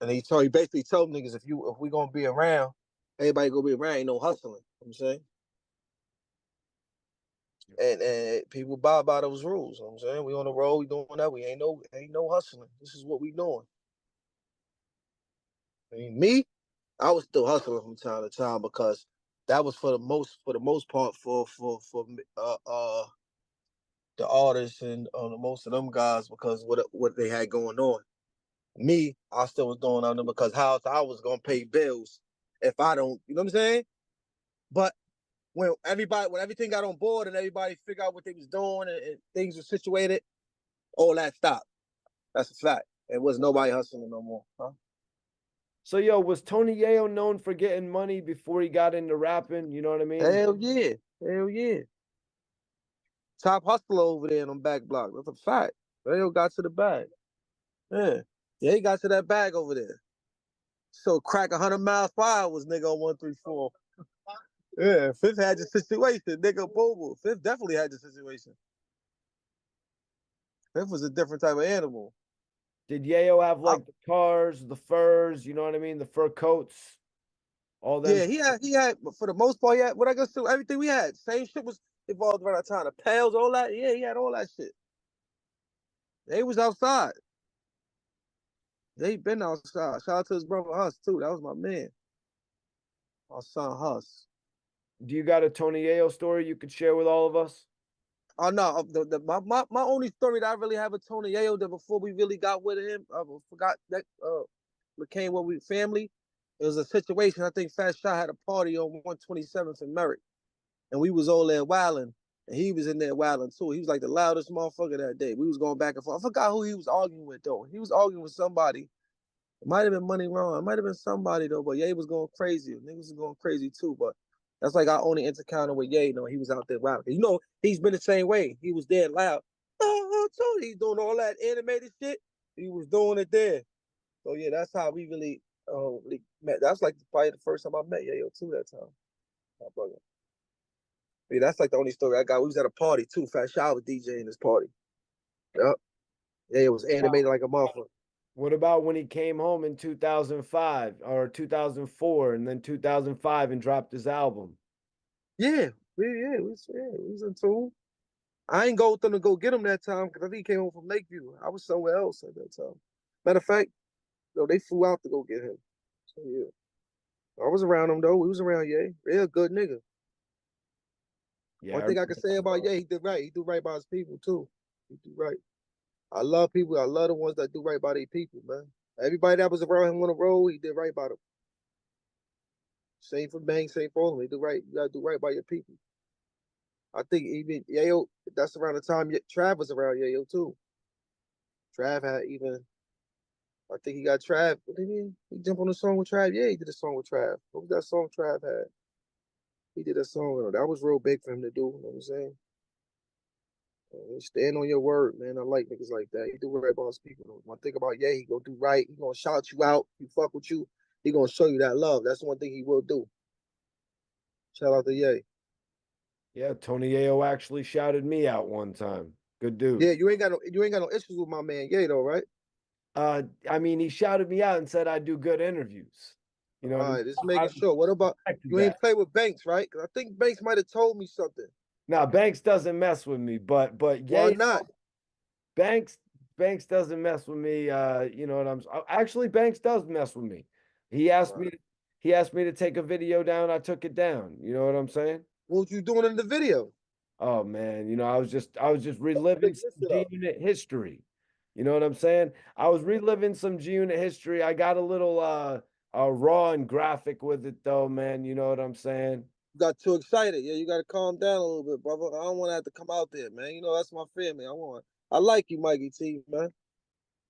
And he basically told niggas if we gonna be around, everybody gonna be around, ain't no hustling. You know what I'm saying? And people buy by those rules. You know what I'm saying? We on the road, we doing that. We ain't no hustling. This is what we doing. I mean, me, I was still hustling from time to time because that was for the most part for the artists and most of them guys because what they had going on. Me, I still was doing on them because how I was gonna pay bills if I don't, you know what I'm saying? But when everything got on board and everybody figured out what they was doing and things were situated, all that stopped. That's a fact. It was nobody hustling no more. Huh? So, yo, was Tony Yayo known for getting money before he got into rapping? You know what I mean? Hell yeah. Top hustler over there in them back blocks. That's a fact. Yayo got to the bag. Yeah, he got to that bag over there. So crack 100 miles per hour was nigga on 134. Yeah, Fifth had the situation, nigga. Bobo. Fifth definitely had the situation. Fifth was a different type of animal. Did Yayo have like the cars, the furs, you know what I mean? The fur coats, all that. Yeah, he had, but for the most part, he had what I guess to everything we had. Same shit was involved around that time. The pails, all that. Yeah, he had all that shit. They was outside. They been outside. Shout out to his brother Huss too. That was my man. My son Huss. Do you got a Tony Yayo story you could share with all of us? Oh no, my only story that I really have with Tony Yayo that before we really got with him, I forgot that became what we family. It was a situation. I think Fat Shot had a party on 127th and Merrick, and we was all there wilding, and he was in there wilding too. He was like the loudest motherfucker that day. We was going back and forth. I forgot who he was arguing with though. He was arguing with somebody. It might have been Money Wrong. It might have been somebody though, but Ye was going crazy. Niggas was going crazy too, but that's like our only encounter with Ye. You know, he was out there wilding. You know, he's been the same way. He was there loud. Oh, Tony, he's doing all that animated shit. He was doing it there. So yeah, that's how we really met. That's like probably the first time I met Yayo too that time. My brother. Yeah, that's like the only story I got. We was at a party too. Fat Shot was DJing this party. Yep. Yeah, it was animated like a motherfucker. What about when he came home in 2005 or 2004 and then 2005 and dropped his album? Yeah, we was in tune. I ain't go with them to go get him that time because I think he came home from Lakeview. I was somewhere else at that time. Matter of fact, they flew out to go get him. So yeah. I was around him though. We was around Ye. Real good nigga. Yeah, one thing I can say about Ye, he did right. He do right by his people too. He do right. I love people. I love the ones that do right by their people, man. Everybody that was around him on the road, he did right by them. Same for Banks, same for all of them. He do right. You gotta do right by your people. I think even Yayo, that's around the time Trav was around Yayo too. Trav had even, I think he got Trav. What did he jump on the song with Trav? Yeah, he did a song with Trav. What was that song Trav had? He did a song with him. That was real big for him to do. You know what I'm saying? Stand on your word, man. I like niggas like that. He do right by his people. One thing about Ye, he gonna do right. He gonna shout you out. He fuck with you. He gonna show you that love. That's one thing he will do. Shout out to Ye. Yeah, Tony Yayo actually shouted me out one time. Good dude. Yeah, you ain't got no issues with my man Ye though, right? I mean, he shouted me out and said I do good interviews. You know, all right, just making sure. What about you ain't play with Banks, right? Because I think Banks might have told me something. Now Banks doesn't mess with me, but Why not? Banks Banks doesn't mess with me. You know what actually Banks does mess with me. He asked me to take a video down. I took it down. You know what I'm saying? What you doing in the video? Oh man, I was just reliving some G Unit history. You know what I'm saying? I was reliving some G Unit history. I got a little raw and graphic with it though, man. You know what I'm saying? Got too excited. Yeah, you gotta calm down a little bit, brother. I don't want to have to come out there, man. You know that's my family. I like you, Mikey T, man.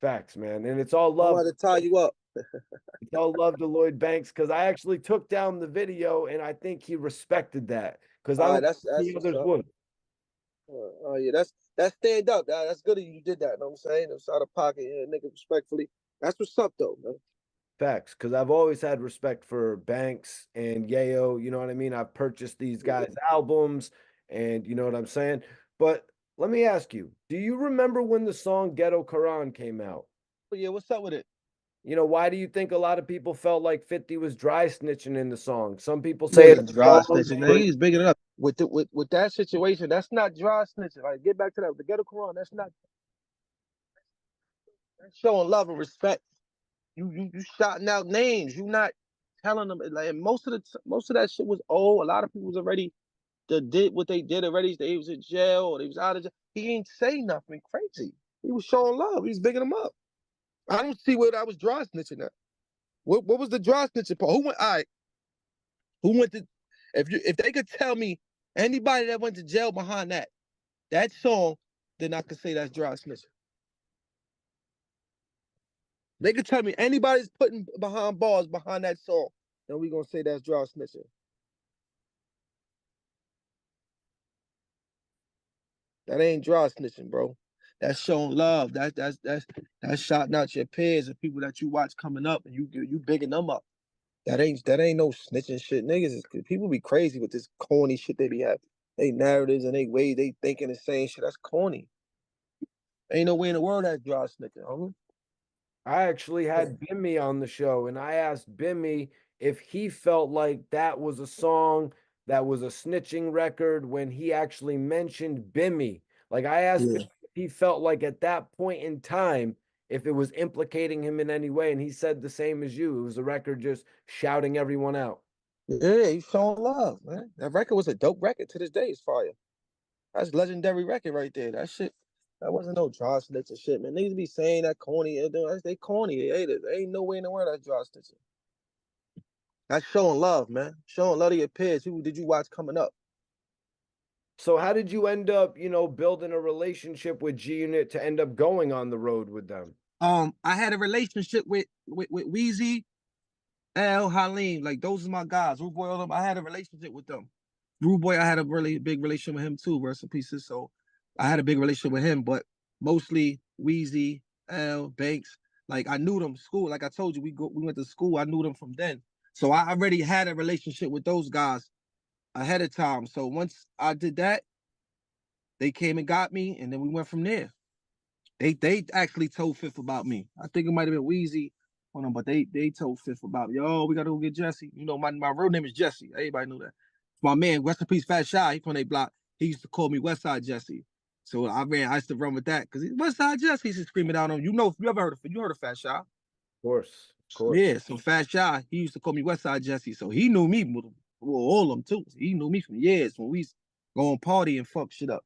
Facts, man. And it's all I love. wanted to tie you up. It's all love to Lloyd Banks because I actually took down the video and I think he respected that because I All right, don't that's think the what's others up. would. Oh yeah, that's stand up. That's good of you. You did that. Know what I'm saying? It's out of pocket, yeah, nigga. Respectfully, that's what's up though, man. Facts, because I've always had respect for Banks and Yayo. You know what I mean? I've purchased these guys' albums, and you know what I'm saying. But let me ask you: do you remember when the song "Ghetto Quran" came out? But yeah, what's up with it? Why do you think a lot of people felt like 50 was dry snitching in the song? Some people say Nigga, it's dry snitching. Man, he's bigging it up with that situation. That's not dry snitching. Like, get back to that. The Ghetto Quran. That's showing love and respect. You shouting out names. You not telling them. Like most of that shit was old. A lot of people was already did what they did already. They was in jail or they was out of jail. He ain't say nothing crazy. He was showing love. He's bigging them up. I don't see where that was dry snitching at. What was the dry snitching part? Who went? All right. Who went to? If they could tell me anybody that went to jail behind that song, then I could say that's dry snitching. They could tell me anybody's putting behind bars behind that song, then we gonna say that's dry snitching. That ain't dry snitching, bro. That's showing love. That's shouting out your peers and people that you watch coming up, and you bigging them up. That ain't no snitching shit. Niggas is people be crazy with this corny shit they be having. They narratives and they way they thinking and saying shit. That's corny. Ain't no way in the world that's dry snitching, homie. I actually had Bimmy on the show, and I asked Bimmy if he felt like that was a song that was a snitching record when he actually mentioned Bimmy. Like I asked Yeah. Bimmy if he felt like at that point in time, if it was implicating him in any way, and he said the same as you. It was a record just shouting everyone out. Yeah, he's showing love, man. That record was a dope record to this day. It's fire. That's legendary record right there. That shit, that wasn't no dry snitching shit, man. Niggas be saying that corny. They corny. They ain't no way in the world that's dry snitching. That's showing love, man. Showing love to your peers. Who did you watch coming up? So how did you end up, building a relationship with G Unit to end up going on the road with them? I had a relationship with Weezy, L, Halim. Like those are my guys. Rude Boy, all them. I had a relationship with them. Rude Boy, I had a really big relationship with him too. Rest in pieces. So I had a big relationship with him, but mostly Weezy, L, Banks. Like I knew them school. Like I told you, we went to school. I knew them from then. So I already had a relationship with those guys ahead of time. So once I did that, they came and got me, and then we went from there. They actually told Fifth about me. I think it might have been Wheezy on them, but they told Fifth about me. Yo, we gotta go get Jesse. You know, my real name is Jesse. Everybody knew that. My man, rest in peace, Fat Shy. He from their block. He used to call me Westside Jesse. So I used to run with that because Westside Jesse used to scream it out on him. You ever heard of Fat Shy? Of course, of course. Yeah, so Fat Shy, he used to call me Westside Jesse. So he knew me with all of them too. He knew me from years when we used to go on party and fuck shit up.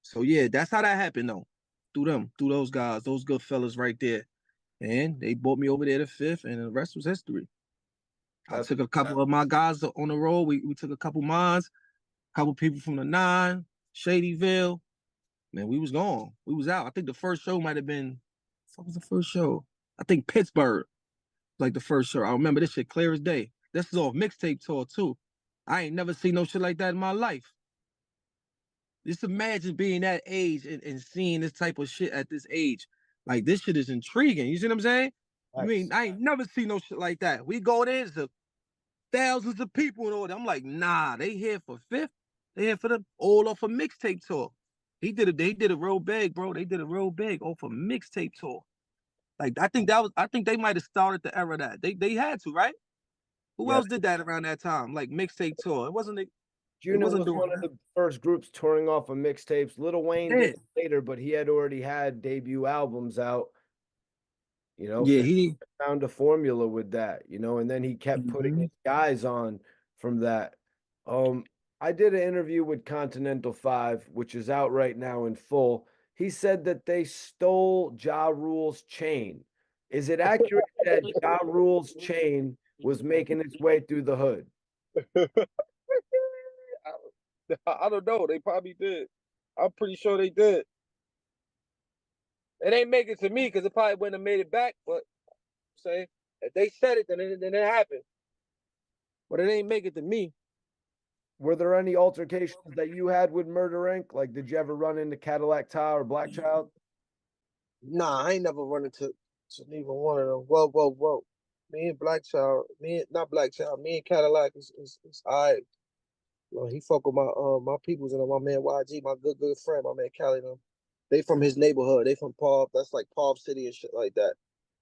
So yeah, that's how that happened though. Through those guys, those good fellas right there. And they brought me over there to Fifth, and the rest was history. I took a couple of my guys on the road. We took a couple mines, a couple people from the Nine, Shadyville. Man, we was gone. We was out. I think the first show might have been, what was the first show? I think Pittsburgh, like the first show. I remember this shit clear as day. This is off mixtape tour too. I ain't never seen no shit like that in my life. Just imagine being that age and seeing this type of shit at this age. Like this shit is intriguing. You see what I'm saying? I ain't never seen no shit like that. We go there, there's thousands of people and all that. I'm like, nah, they here for Fifth. They here for the all off a mixtape tour. They did it real big, bro. They did it real big off a mixtape tour. Like I think they might have started the era that. They had to, right? Who else did that around that time? Like mixtape tour. It wasn't it. Junior was doing one of the first groups touring off of mixtapes. Lil Wayne did it later, but he had already had debut albums out. You know, Yeah, he found a formula with that, you know, and then he kept putting his guys on from that. I did an interview with Continental 5, which is out right now in full. He said that they stole Ja Rule's chain. Is it accurate that Ja Rule's chain was making its way through the hood? I don't know. They probably did. I'm pretty sure they did. It ain't make it to me because it probably wouldn't have made it back. But say if they said it, then it happened. But it ain't make it to me. Were there any altercations that you had with Murder Inc? Like, did you ever run into Cadillac Ty or Black Child? Nah, I ain't never run into neither one of them. Whoa. Me and Black Child, not Black Child, me and Cadillac is all right. Well, he fuck with my peoples and my man YG, my good friend, my man Cali. Them. They from his neighborhood. They from Palm. That's like Palm City and shit like that.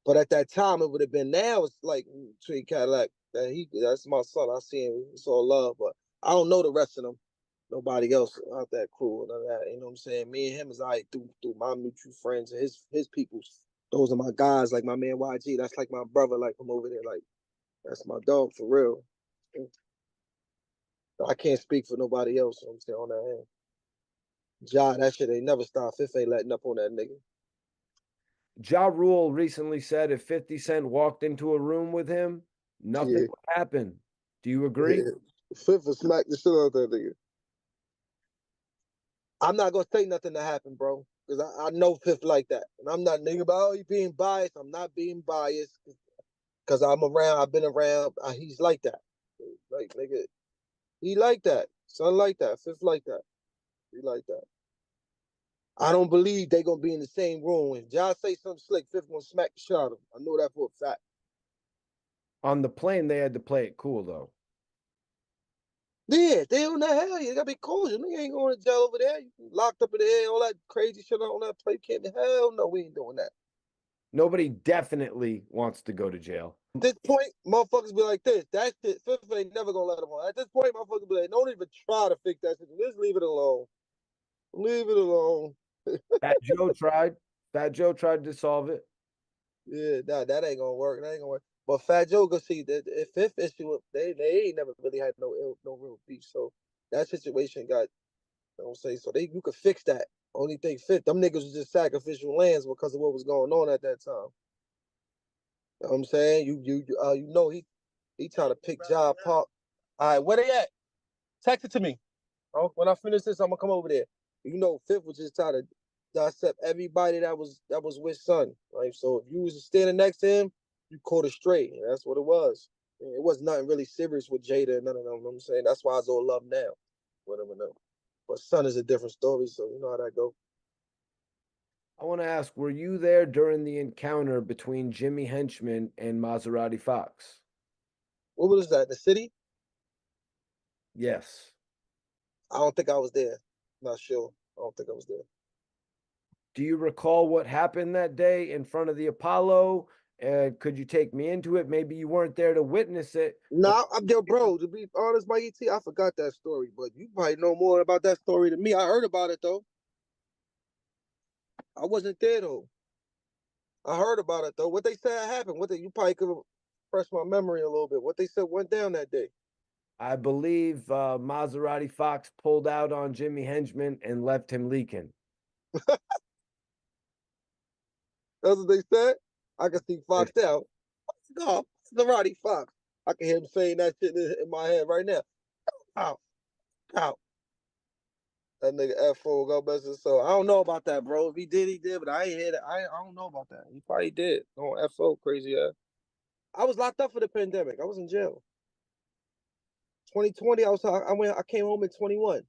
But at that time, it would have been now. It's like between Cadillac. That's my son. I see him. It's all love. But I don't know the rest of them. Nobody else out that cool. None of that. You know what I'm saying? Me and him is I through my mutual friends and his peoples. Those are my guys. Like my man YG. That's like my brother. Like from over there. Like that's my dog for real. I can't speak for nobody else. You know what I'm saying on that end. Ja, that shit ain't never stopped. Fifth ain't letting up on that nigga. Ja Rule recently said if 50 Cent walked into a room with him, nothing would happen. Do you agree? Yeah. Fifth will smack the shit out of that nigga. I'm not gonna say nothing to happen, bro. Because I know Fifth like that. And I'm not nigga about you being biased. I'm not being biased. Cause I'm around, I've been around. He's like that. Like nigga. He like that. Son like that. Fifth like that. He like that. I don't believe they gonna be in the same room. When John say something slick, Fifth gonna smack the shit out of him. I know that for a fact. On the plane, they had to play it cool though. Yeah, they on that hell. You gotta be cool. You nigga ain't going to jail over there. You locked up in the air, all that crazy shit on that plate. Can't be hell no, we ain't doing that. Nobody definitely wants to go to jail. At this point, motherfuckers be like this. That shit, Fifth ain't never gonna let them on. At this point, motherfuckers be like, don't even try to fix that shit. Just leave it alone. Leave it alone. Fat Joe tried. Fat Joe tried to solve it. Yeah, that ain't gonna work. That ain't gonna work. But Fat Joe can see that if Fifth issue, they ain't never really had no real beef. So that situation got, you know what I'm saying? So you could fix that. Only thing Fifth, them niggas was just sacrificial lambs because of what was going on at that time. You know what I'm saying? You know he trying to pick Ja apart. All right, where they at? Text it to me. Oh, when I finish this, I'm gonna come over there. You know, Fifth was just trying to dissect everybody that was with Son. Right. So if you was standing next to him, you caught it straight. And that's what it was. It was nothing really serious with Jada and none of them. You know what I'm saying? That's why it's all love now. Whatever. No. But Son is a different story, so you know how that go. I want to ask, were you there during the encounter between Jimmy Henchman and Maserati Fox? What was that? The city? Yes. I don't think I was there. Not sure. I don't think I was there. Do you recall what happened that day in front of the Apollo? And could you take me into it? Maybe you weren't there to witness it. Nah, I'm there, bro. To be honest, Mikey T, I forgot that story, but you probably know more about that story than me. I heard about it though. I wasn't there though. I heard about it though. What they said happened. You probably could refresh my memory a little bit. What they said went down that day. I believe Maserati Fox pulled out on Jimmy Henchman and left him leaking. That's what they said. I can see Fox out. God, Maserati Fox. I can hear him saying that shit in my head right now. Ow, ow. That nigga F4 go best so I don't know about that, bro. If he did, he did, but I ain't hear that. I don't know about that. He probably did. No F4 crazy ass. I was locked up for the pandemic. I was in jail. 2020, I came home in 21.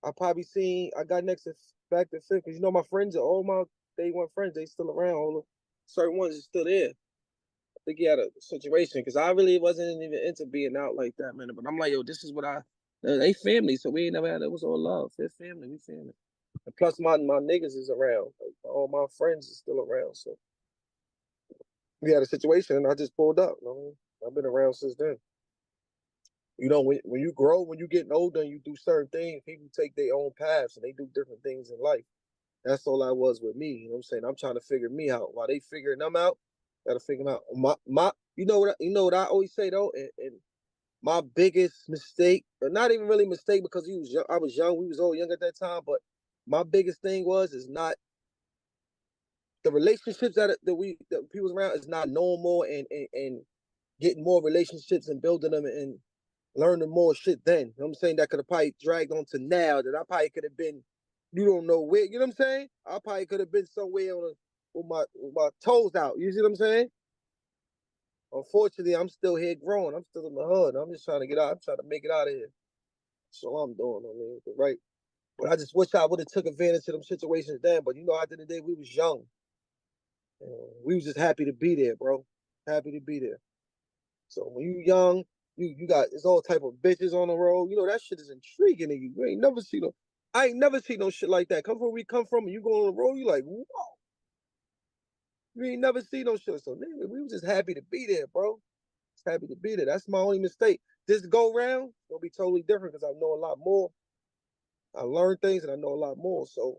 I got next to back to fifth because you know my friends, all my day one friends, they still around. All the certain ones are still there. I think he had a situation because I really wasn't even into being out like that, man. But I'm like, yo, this is what they family, so we ain't never had. It was all love. Fifth family, we family. And plus, my niggas is around. Like, all my friends is still around, so we had a situation, and I just pulled up. You know what I mean? I've been around since then. You know, when you grow, when you getting older and you do certain things, people take their own paths and they do different things in life. That's all I was with me. You know what I'm saying? I'm trying to figure me out. While they figuring them out, gotta figure them out. My you know what I always say though, and my biggest mistake, or not even really mistake because he was young, I was young, we was all young at that time, but my biggest thing is not the relationships that people around is not normal and getting more relationships and building them and learning more shit then. You know what I'm saying? That could have probably dragged on to now that I probably could have been, you don't know where, you know what I'm saying? I probably could have been somewhere with my toes out. You see what I'm saying? Unfortunately, I'm still here growing. I'm still in the hood. I'm just trying to get out. I'm trying to make it out of here. That's all I'm doing. I mean, right. But I just wish I would have took advantage of them situations then. But you know, at the end of the day, we was young. We was just happy to be there, bro. Happy to be there. So when you young, you got there's all type of bitches on the road. You know that shit is intriguing to you. You ain't never seen no. I ain't never seen no shit like that. Come from where we come from, and you go on the road, you like, whoa. You ain't never seen no shit. So nigga, we was just happy to be there, bro. Just happy to be there. That's my only mistake. This go round gonna be totally different because I know a lot more. I learned things and I know a lot more. So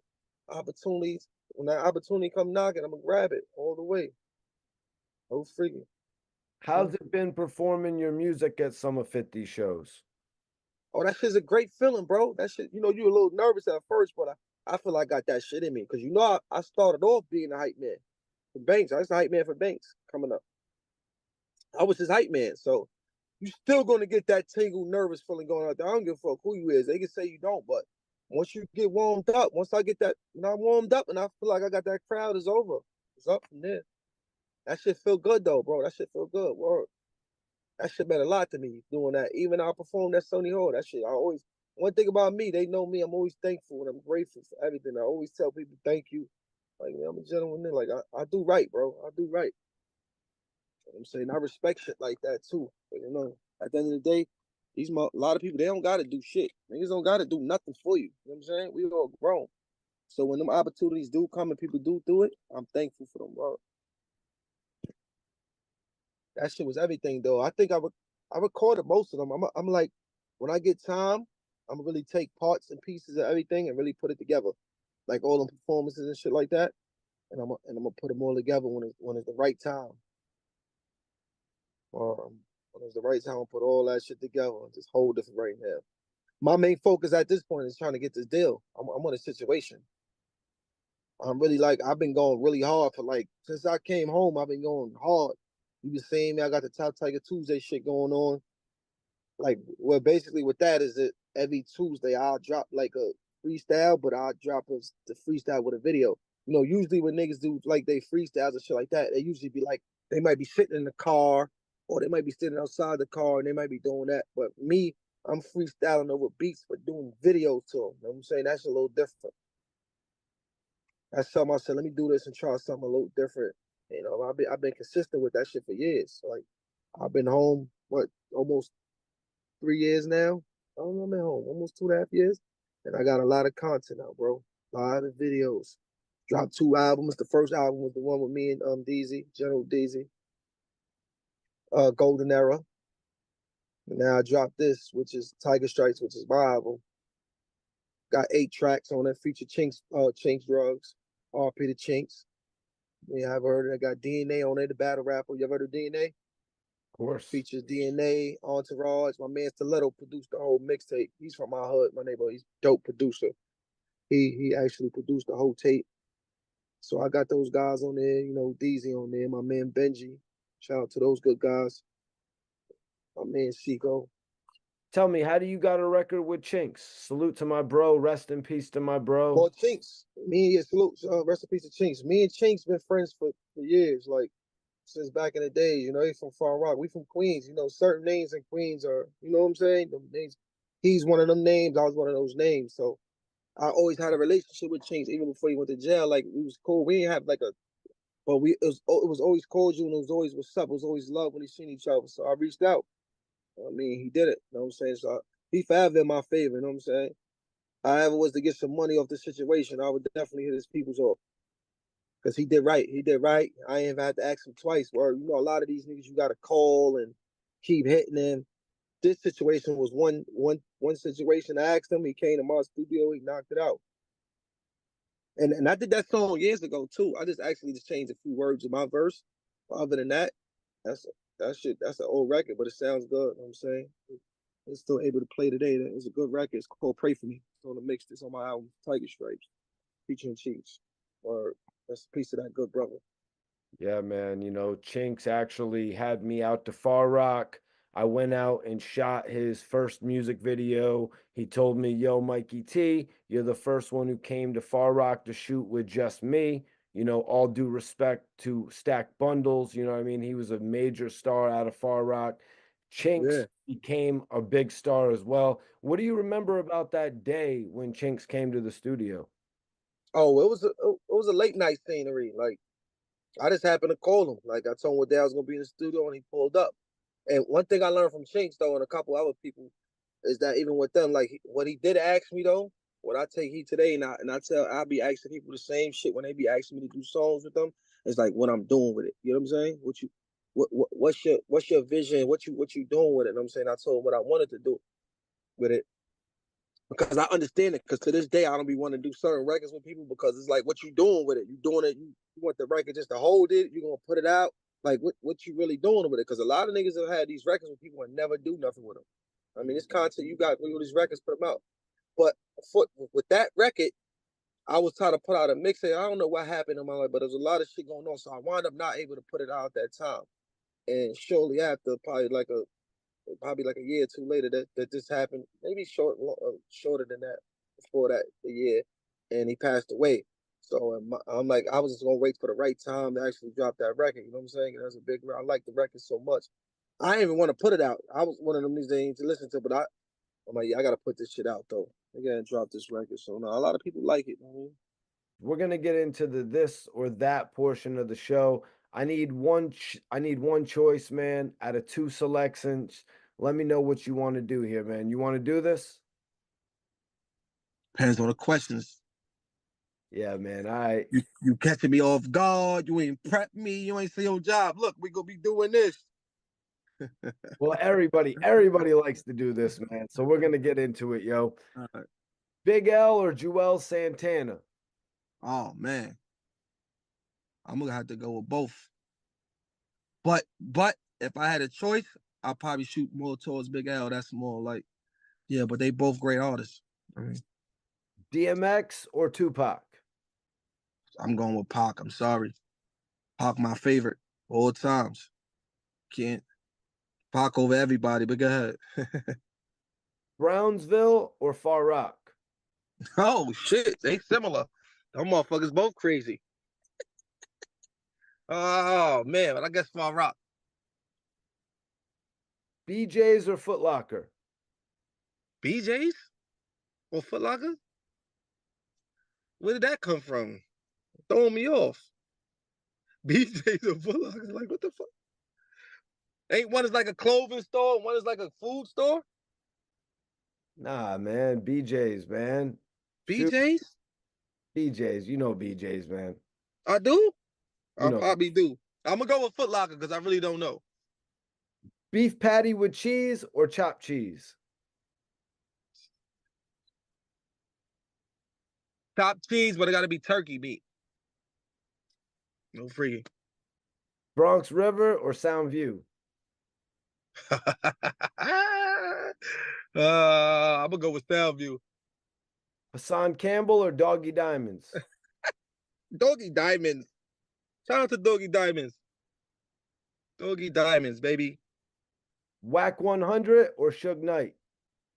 opportunities, when that opportunity come knocking, I'm gonna grab it all the way. No freaking. How's it been performing your music at some of 50 shows? Oh, that shit's a great feeling, bro. That shit, you know, you a little nervous at first, but I feel like I got that shit in me. Because you know, I started off being a hype man for Banks. I was a hype man for Banks coming up. I was his hype man. So you still gonna get that tingle, nervous feeling going out there. I don't give a fuck who you is. They can say you don't, but once you get warmed up, once I get that, when I'm warmed up and I feel like I got that crowd, is over. It's up from there. That shit feel good though, bro. That shit feel good. Word. That shit meant a lot to me doing that. Even I performed at Sony Hall. That shit, I always, one thing about me, they know me. I'm always thankful and I'm grateful for everything. I always tell people thank you. Like, man, I'm a gentleman. Like, I do right, bro. I do right. You know I'm saying? I respect shit like that too. But, you know, at the end of the day, a lot of people, they don't got to do shit. Niggas don't got to do nothing for you. You know what I'm saying? We all grown. So when them opportunities do come and people do it, I'm thankful for them, bro. That shit was everything, though. I think I recorded most of them. I'm like, when I get time, I'm gonna really take parts and pieces of everything and really put it together, like all them performances and shit like that. And I'm gonna put them all together when it's the right time. When it's the right time, I'll put all that shit together and just hold it right now. My main focus at this point is trying to get this deal. I'm on a situation. I'm really like I've been going really hard for like since I came home. I've been going hard. You been seeing me. I got the TopTiger Tuesday shit going on. Like, well, basically, what that is, that every Tuesday I'll drop like a freestyle, but I'll drop the freestyle with a video. You know, usually when niggas do like they freestyles and shit like that, they usually be like they might be sitting in the car or they might be sitting outside the car and they might be doing that. But me, I'm freestyling over beats but doing videos to them. You know what I'm saying? That's a little different. That's something I said, let me do this and try something a little different. You know, I've been consistent with that shit for years. Like I've been home, what, almost 3 years now. I don't know, I'm at home almost 2.5 years. And I got a lot of content out, bro. A lot of videos. Dropped 2 albums. The first album was the one with me and DZ, General DZ. Golden Era. And now I dropped this, which is Tiger Strikes, which is my album. Got 8 tracks on it, feature Chinx Drugs, RP to Chinx. Yeah, I've heard it. I got DNA on it, the battle rapper. You ever heard of DNA? Of course. Features DNA, Entourage. My man Stiletto produced the whole mixtape. He's from my hood, my neighbor. He's a dope producer. He actually produced the whole tape. So I got those guys on there, you know, DZ on there, my man Benji. Shout out to those good guys. My man Chico. Tell me, how do you got a record with Chinx? Salute to my bro. Rest in peace to my bro. Well, Chinx, me and salute, rest in peace to Chinx. Me and Chinx been friends for years, like since back in the day. You know, he's from Far Rock. We from Queens. You know, certain names in Queens are, you know what I'm saying? Them names. He's one of them names. I was one of those names. So I always had a relationship with Chinx, even before he went to jail. Like we was cool. We didn't have like a, but it was always cordial and it was always what's up. It was always love when he seen each other. So I reached out. I mean, he did it. You know what I'm saying? So he forever in my favor. You know what I'm saying? If I ever was to get some money off the situation, I would definitely hit his people's off. Because he did right. He did right. I ain't even had to ask him twice. Or, you know, a lot of these niggas you got to call and keep hitting them. this situation was one situation. I asked him, he came to my studio, he knocked it out. And I did that song years ago too. I just actually just changed a few words in my verse. Other than that, that's that's an old record, but it sounds good. You know what I'm saying? It's still able to play today. It's a good record. It's called Pray For Me. It's on the mix. It's on my album, Tiger Stripes, featuring Chinx. Or that's a piece of that good brother. Yeah, man. You know, Chinx actually had me out to Far Rock. I went out and shot his first music video. He told me, yo, Mikey T, you're the first one who came to Far Rock to shoot with just me. You know, all due respect to Stack Bundles. You know what I mean? He was a major star out of Far Rock. Chinx Yeah. became a big star as well. What do you remember about that day when Chinx came to the studio? Oh, it was a late night scenery. Like I just happened to call him. Like I told him what day I was gonna be in the studio, and he pulled up. And one thing I learned from Chinx though, and a couple other people, is that even with them, like what he did ask me though, what I take heed today, and I'll be asking people the same shit when they be asking me to do songs with them. It's like what I'm doing with it. You know what I'm saying? What's your vision? What you doing with it? You know what I'm saying? I told him what I wanted to do with it because I understand it. Because to this day, I don't be wanting to do certain records with people because it's like what you doing with it. You doing it. You want the record just to hold it. You gonna put it out. Like what you really doing with it? Because a lot of niggas have had these records with people and never do nothing with them. I mean, it's content you got with these records, put them out. But with that record, I was trying to put out a mixtape. I don't know what happened in my life, but there's a lot of shit going on. So I wound up not able to put it out at that time. And shortly after, probably like a year or two later, that this happened. Maybe shorter than that. Before that, a year, and he passed away. So I'm like, I was just gonna wait for the right time to actually drop that record. You know what I'm saying? And that's a big. I like the record so much. I didn't even want to put it out. I was one of them things they need to listen to, but I'm like, yeah, I gotta put this shit out though. I gotta drop this record. So no, a lot of people like it. We're gonna get into the this or that portion of the show. I need one choice, man, out of two selections. Let me know what you want to do here, man. You want to do this? Depends on the questions. Yeah, man. You catching me off guard. You ain't prep me. You ain't say your job. Look, we gonna be doing this. Well, everybody likes to do this, man. So we're gonna get into it, yo. All right. Big L or Joel Santana? Oh man, I'm gonna have to go with both. But if I had a choice, I'll probably shoot more towards Big L. That's more like, yeah, but they both great artists. I mean, DMX or Tupac? I'm going with Pac. I'm sorry. Pac, my favorite all times. Can't Pac over everybody, but go ahead. Brownsville or Far Rock? Oh shit, they similar. Them motherfuckers both crazy. Oh man, but I guess Far Rock. BJ's or Foot Locker? BJ's or Foot Locker? Where did that come from? Throwing me off. BJ's or Foot Locker? Like what the fuck? Ain't one is like a clothing store, one is like a food store. Nah, man. BJ's, man. Shoot, BJ's? BJ's. You know BJ's, man. I do. You I know. probably do. I'm gonna go with Foot Locker because I really don't know. Beef patty with cheese or chopped cheese? Top cheese, but it got to be turkey meat. No freaking. Bronx River or Sound View? I'm gonna go with Soundview. Hassan Campbell or Doggy Diamonds? Doggy Diamonds. Shout out to Doggy Diamonds. Doggy Diamonds, baby. Whack 100 or Suge Knight?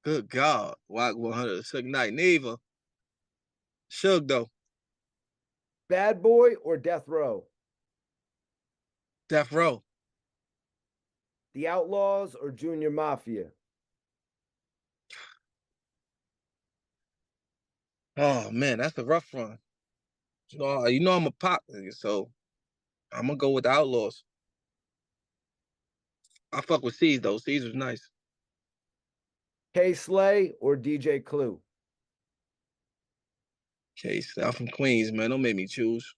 Good God. Wack 100. Suge Knight. Neither. Suge, though. Bad Boy or Death Row? Death Row. The Outlaws or Junior Mafia? Oh, man, that's a rough one. You know I'm a pop nigga, so I'm going to go with the Outlaws. I fuck with C's, though. C's was nice. K Slay or DJ Clue? Case, I'm from Queens, man. Don't make me choose.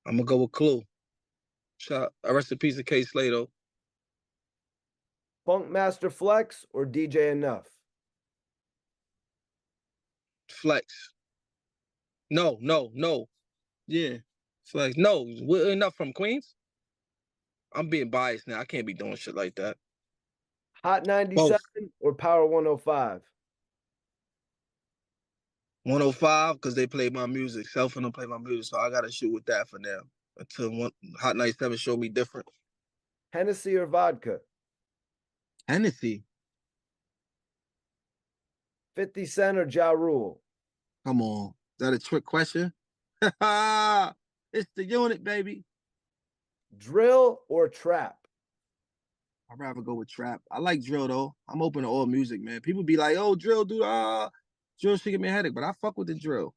I'm going to go with Clue. Rest in peace of K Slay, though. Funkmaster Flex or DJ Enough? Flex. No. Yeah. Flex. No. We're enough from Queens. I'm being biased now. I can't be doing shit like that. Hot 97 Both. or Power 105? 105 because they play my music. Self and them play my music, so I gotta shoot with that for now. Until Hot 97 show me different. Hennessy or vodka? Hennessy. 50 Cent or Ja Rule? Come on. Is that a trick question? It's the unit, baby. Drill or trap? I'd rather go with trap. I like drill though. I'm open to all music, man. People be like, "Oh, drill, dude, drill should give me a headache," but I fuck with the drill.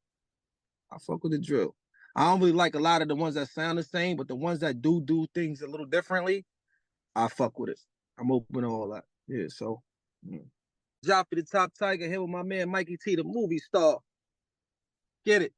I fuck with the drill. I don't really like a lot of the ones that sound the same, but the ones that do things a little differently, I fuck with it. I'm open to all that. Yeah, so. Joffy the TopTiger here with my man Mikey T, the movie star. Get it.